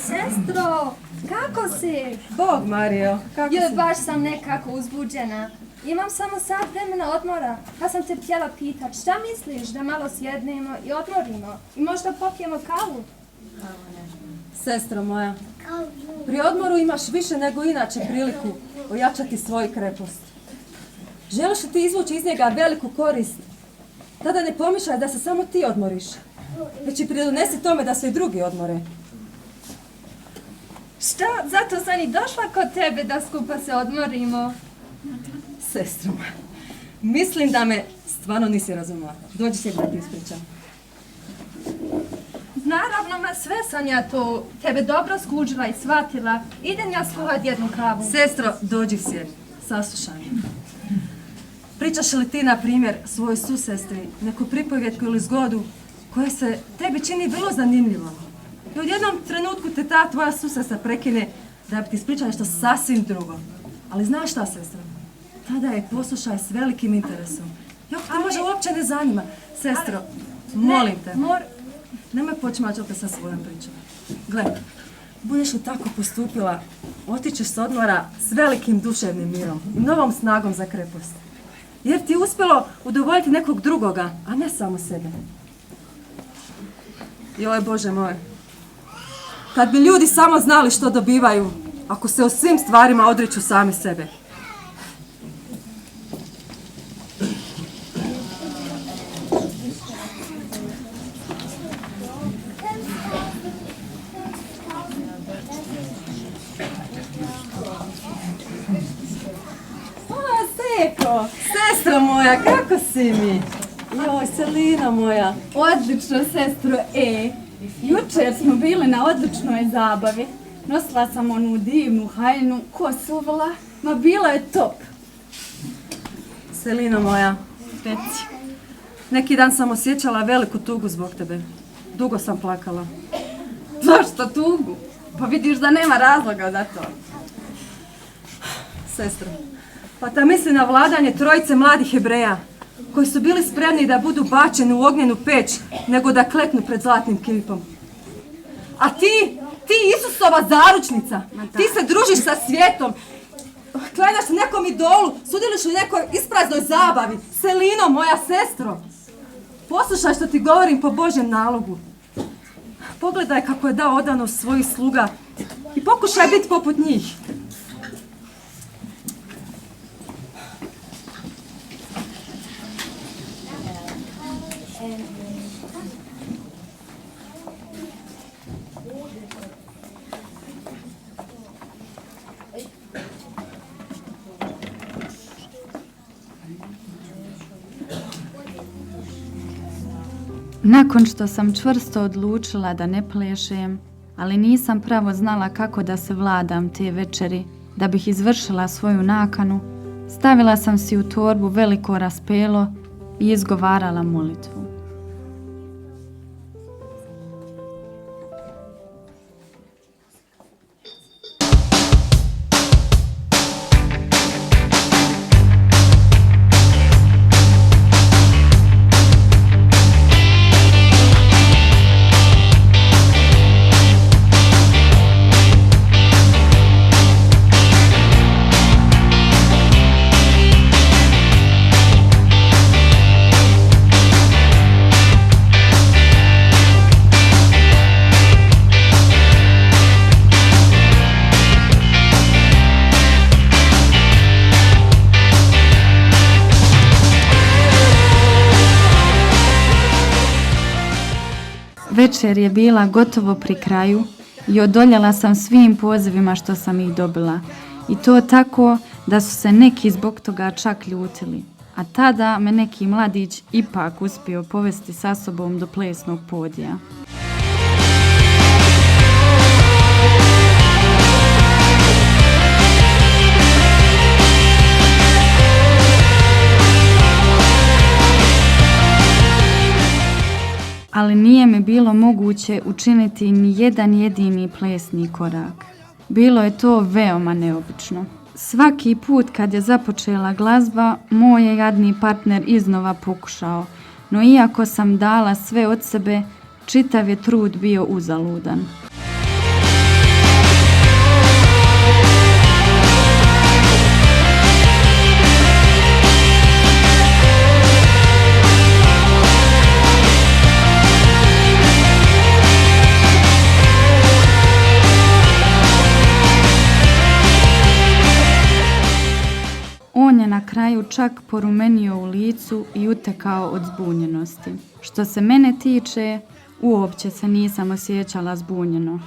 Sestro, kako si? Bog, Mario, kako Joj, si? baš sam nekako uzbuđena. Imam samo sat vremena odmora, pa sam te htjela pitat, šta misliš da malo sjednemo i odmorimo i možda popijemo kavu? Sestro moja, pri odmoru imaš više nego inače priliku ojačati svoju krepost. Želiš li ti izvući iz njega veliku korist? Tada ne pomišljaj da se samo ti odmoriš, već i pridonesi tome da se i drugi odmore. Šta? Zato sam i došla kod tebe da skupa se odmorimo. Sestro moja, mislim da me stvarno nisi razumela. Dođi se da ti ispričam. Naravno, ma sve sam ja to tebe dobro skužila i shvatila. Idem ja skuhat jednu kavu. Sestro, dođi sjedi, saslušaj me. Pričaš li ti, na primjer, svojoj susestri neku pripovjetku ili zgodu koja se tebi čini vrlo zanimljivom? I u jednom trenutku te ta tvoja susestra prekine da bi ti ispričala nešto sasvim drugo. Ali znaš šta, sestra? Tada je poslušaj s velikim interesom. Jok, te možda uopće ne zanima. Sestro, molim te. Nemoj počimati opet sa svojom pričom. Gle, budeš li tako postupila, otićeš s odmora s velikim duševnim mirom i novom snagom za krepost. Jer ti je uspjelo udovoljiti nekog drugoga, a ne samo sebe. Joj, Bože moj, kad bi ljudi samo znali što dobivaju, ako se o svim stvarima odriču sami sebe. Seko, sestra moja, kako si mi? Joj, Selina moja. Odlično, sestro E. Jučer smo bili na odličnoj zabavi. Nosila sam onu divnu haljinu, kosovala, ma bila je top. Selina moja, Reci. neki dan sam osjećala veliku tugu zbog tebe. Dugo sam plakala. Zašto tugu? Pa vidiš da nema razloga za to. Sestra, pa ta misli na vladanje trojice mladih Hebreja, koji su bili spremni da budu bačeni u ognjenu peć, nego da kleknu pred zlatnim kipom. A ti Isusova zaručnica, ti se družiš sa svijetom, klanjaš se nekom idolu, sudjeliš u nekoj ispraznoj zabavi. Selino, moja sestro, poslušaj što ti govorim po Božjem nalogu. Pogledaj kako je dao odanost svojih sluga i pokušaj biti poput njih. Nakon što sam čvrsto odlučila da ne plešem, ali nisam pravo znala kako da se vladam te večeri, da bih izvršila svoju nakanu, stavila sam si u torbu veliko raspelo i izgovarala molitvu. Večer je bila gotovo pri kraju i odoljela sam svim pozivima što sam ih dobila. I to tako da su se neki zbog toga čak ljutili. A tada me neki mladić ipak uspio povesti sa sobom do plesnog podija. Ali nije mi bilo moguće učiniti ni jedan jedini plesni korak. Bilo je to veoma neobično. Svaki put kad je započela glazba, moj je jadni partner iznova pokušao, no iako sam dala sve od sebe, čitav je trud bio uzaludan. On je na kraju čak porumenio u licu i utekao od zbunjenosti. Što se mene tiče, uopće se nisam osjećala zbunjeno.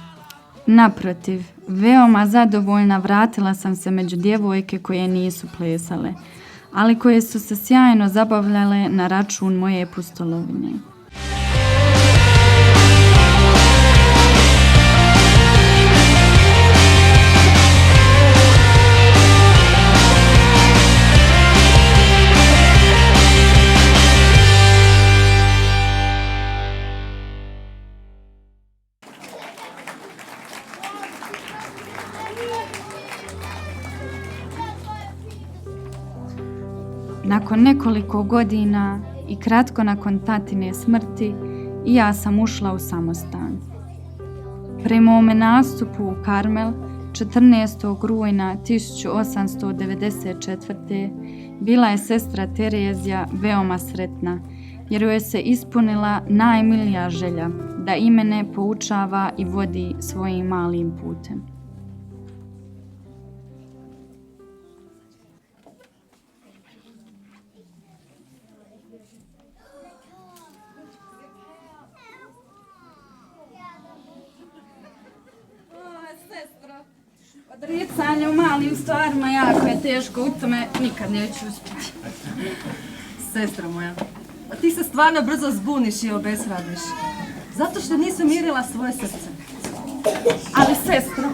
Naprotiv, veoma zadovoljna vratila sam se među djevojke koje nisu plesale, ali koje su se sjajno zabavljale na račun moje pustolovine. Nakon nekoliko godina i kratko nakon tatine smrti, i ja sam ušla u samostan. Pri mome nastupu u Karmel 14. rujna 1894. bila je sestra Terezija veoma sretna, jer joj se ispunila najmilija želja da i mene poučava i vodi svojim malim putem. Odricanje u malim stvarima jako je teško, u tome nikad neću uspjeti. Sestra moja, a ti se stvarno brzo zbuniš i obeshradiš. Zato što nisu mirila svoje srce. Ali sestro,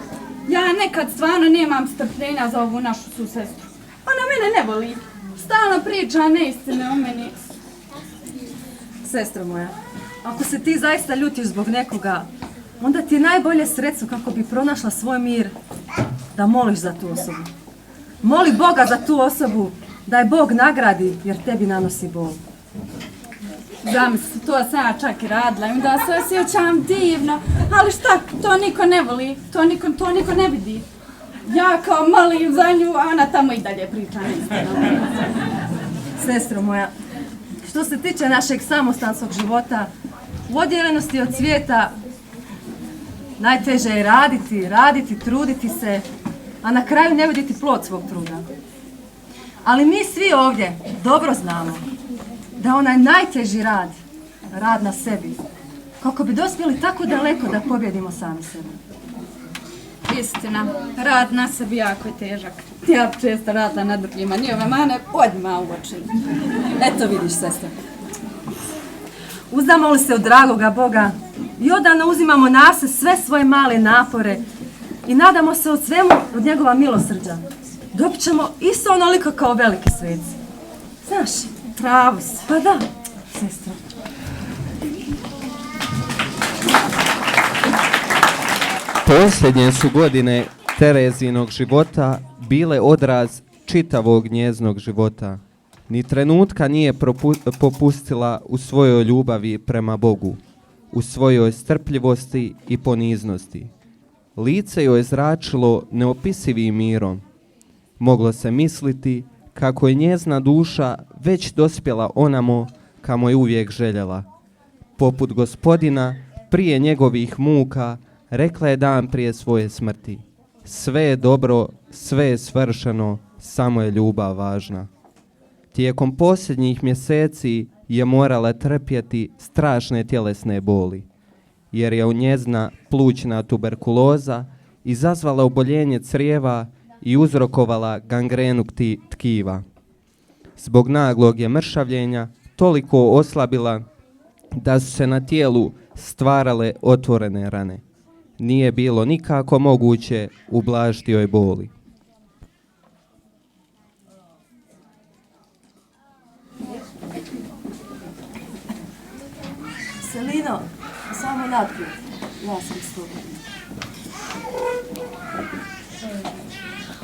ja nekad stvarno nemam strpljenja za ovu našu susestru. Ona mene ne voli. Stalno priča neistine o meni. Sestra moja, ako se ti zaista ljutiš zbog nekoga, onda ti je najbolje sredstvo kako bi pronašla svoj mir da moliš za tu osobu. Moli Boga za tu osobu, da je Bog nagradi jer tebi nanosi bol. Zamisli, to sam ja čak i radila i da se osjećam divno, ali šta, to niko ne voli, to niko ne vidi. Ja kao molim za nju, a ona tamo i dalje priča neistinu. Sestro moja, što se tiče našeg samostanskog života, u odjeljenosti od svijeta najteže je raditi, truditi se, a na kraju ne vidjeti plod svog truda. Ali mi svi ovdje dobro znamo da onaj najteži rad na sebi, kako bi dospjeli tako daleko da pobjedimo sami sebe. Istina, rad na sebi jako je težak. Ja često radila na drugima, nije ove mane odmah u oči. Eto vidiš, sestra. Uzdamo li se od dragoga Boga i odavno uzimamo na se sve svoje male napore i nadamo se od svemu od njegova milosrđa. Dobit ćemo isto onoliko kao veliki sveci. Znaš, pravo si. Pa da, sestra. Posljednje su godine Terezinog života bile odraz čitavog njeznog života. Ni trenutka nije popustila u svojoj ljubavi prema Bogu, u svojoj strpljivosti i poniznosti. Lice joj je zračilo neopisivim mirom. Moglo se misliti kako je njezna duša već dospjela onamo kamo je uvijek željela. Poput Gospodina, prije njegovih muka, rekla je dan prije svoje smrti: sve je dobro, sve je svršeno, samo je ljubav važna. Tijekom posljednjih mjeseci je morala trpjeti strašne tjelesne boli, jer je u njezna plućna tuberkuloza izazvala oboljenje crijeva i uzrokovala gangrenu tkiva. Zbog naglog je mršavljenja toliko oslabila da su se na tijelu stvarale otvorene rane. Nije bilo nikako moguće ublažiti joj boli. Selino, samo naprijed. Ja sam s tobom.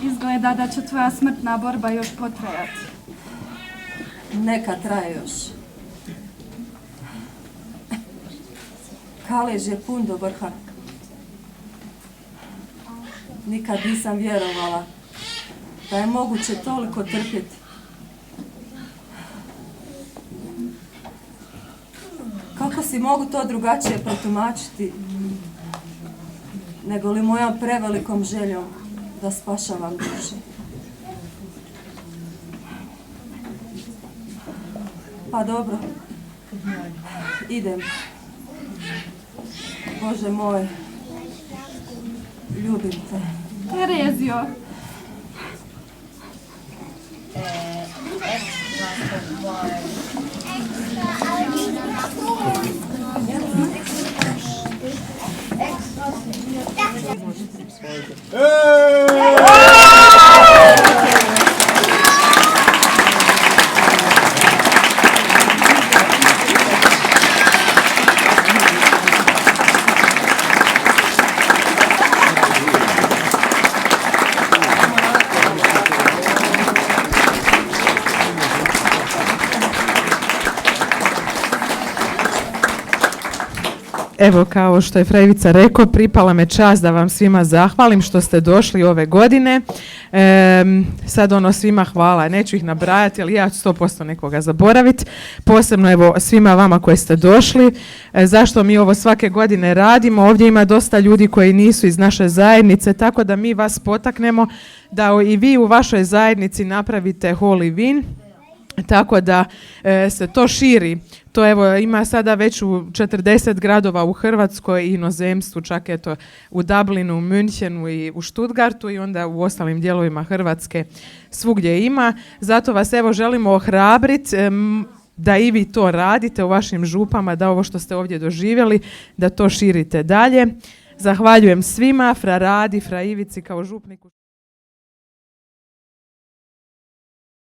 Izgleda da će tvoja smrtna borba još potrajati. Neka traje još. Kalež je pun do vrha. Nikad nisam vjerovala da je moguće toliko trpjeti. Kako si mogu to drugačije protumačiti nego li mojom prevelikom željom da spašavam duše. Pa dobro, idem. Bože moj, ljubim te. Terezio. Evo, kao što je Fra Ivica rekao, pripala me čast da vam svima zahvalim što ste došli ove godine. Sad svima hvala, neću ih nabrajati, ali ja ću 100% nekoga zaboraviti. Posebno evo svima vama koji ste došli. Zašto mi ovo svake godine radimo? Ovdje ima dosta ljudi koji nisu iz naše zajednice, tako da mi vas potaknemo da i vi u vašoj zajednici napravite Holy Win. Tako da se to širi. To evo ima sada već u 40 gradova u Hrvatskoj i inozemstvu, čak eto u Dublinu, u Münchenu i u Stuttgartu i onda u ostalim dijelovima Hrvatske svugdje ima. Zato vas evo želimo ohrabriti da i vi to radite u vašim župama, da ovo što ste ovdje doživjeli, da to širite dalje. Zahvaljujem svima, Fra Radi, Fra Ivici kao župniku.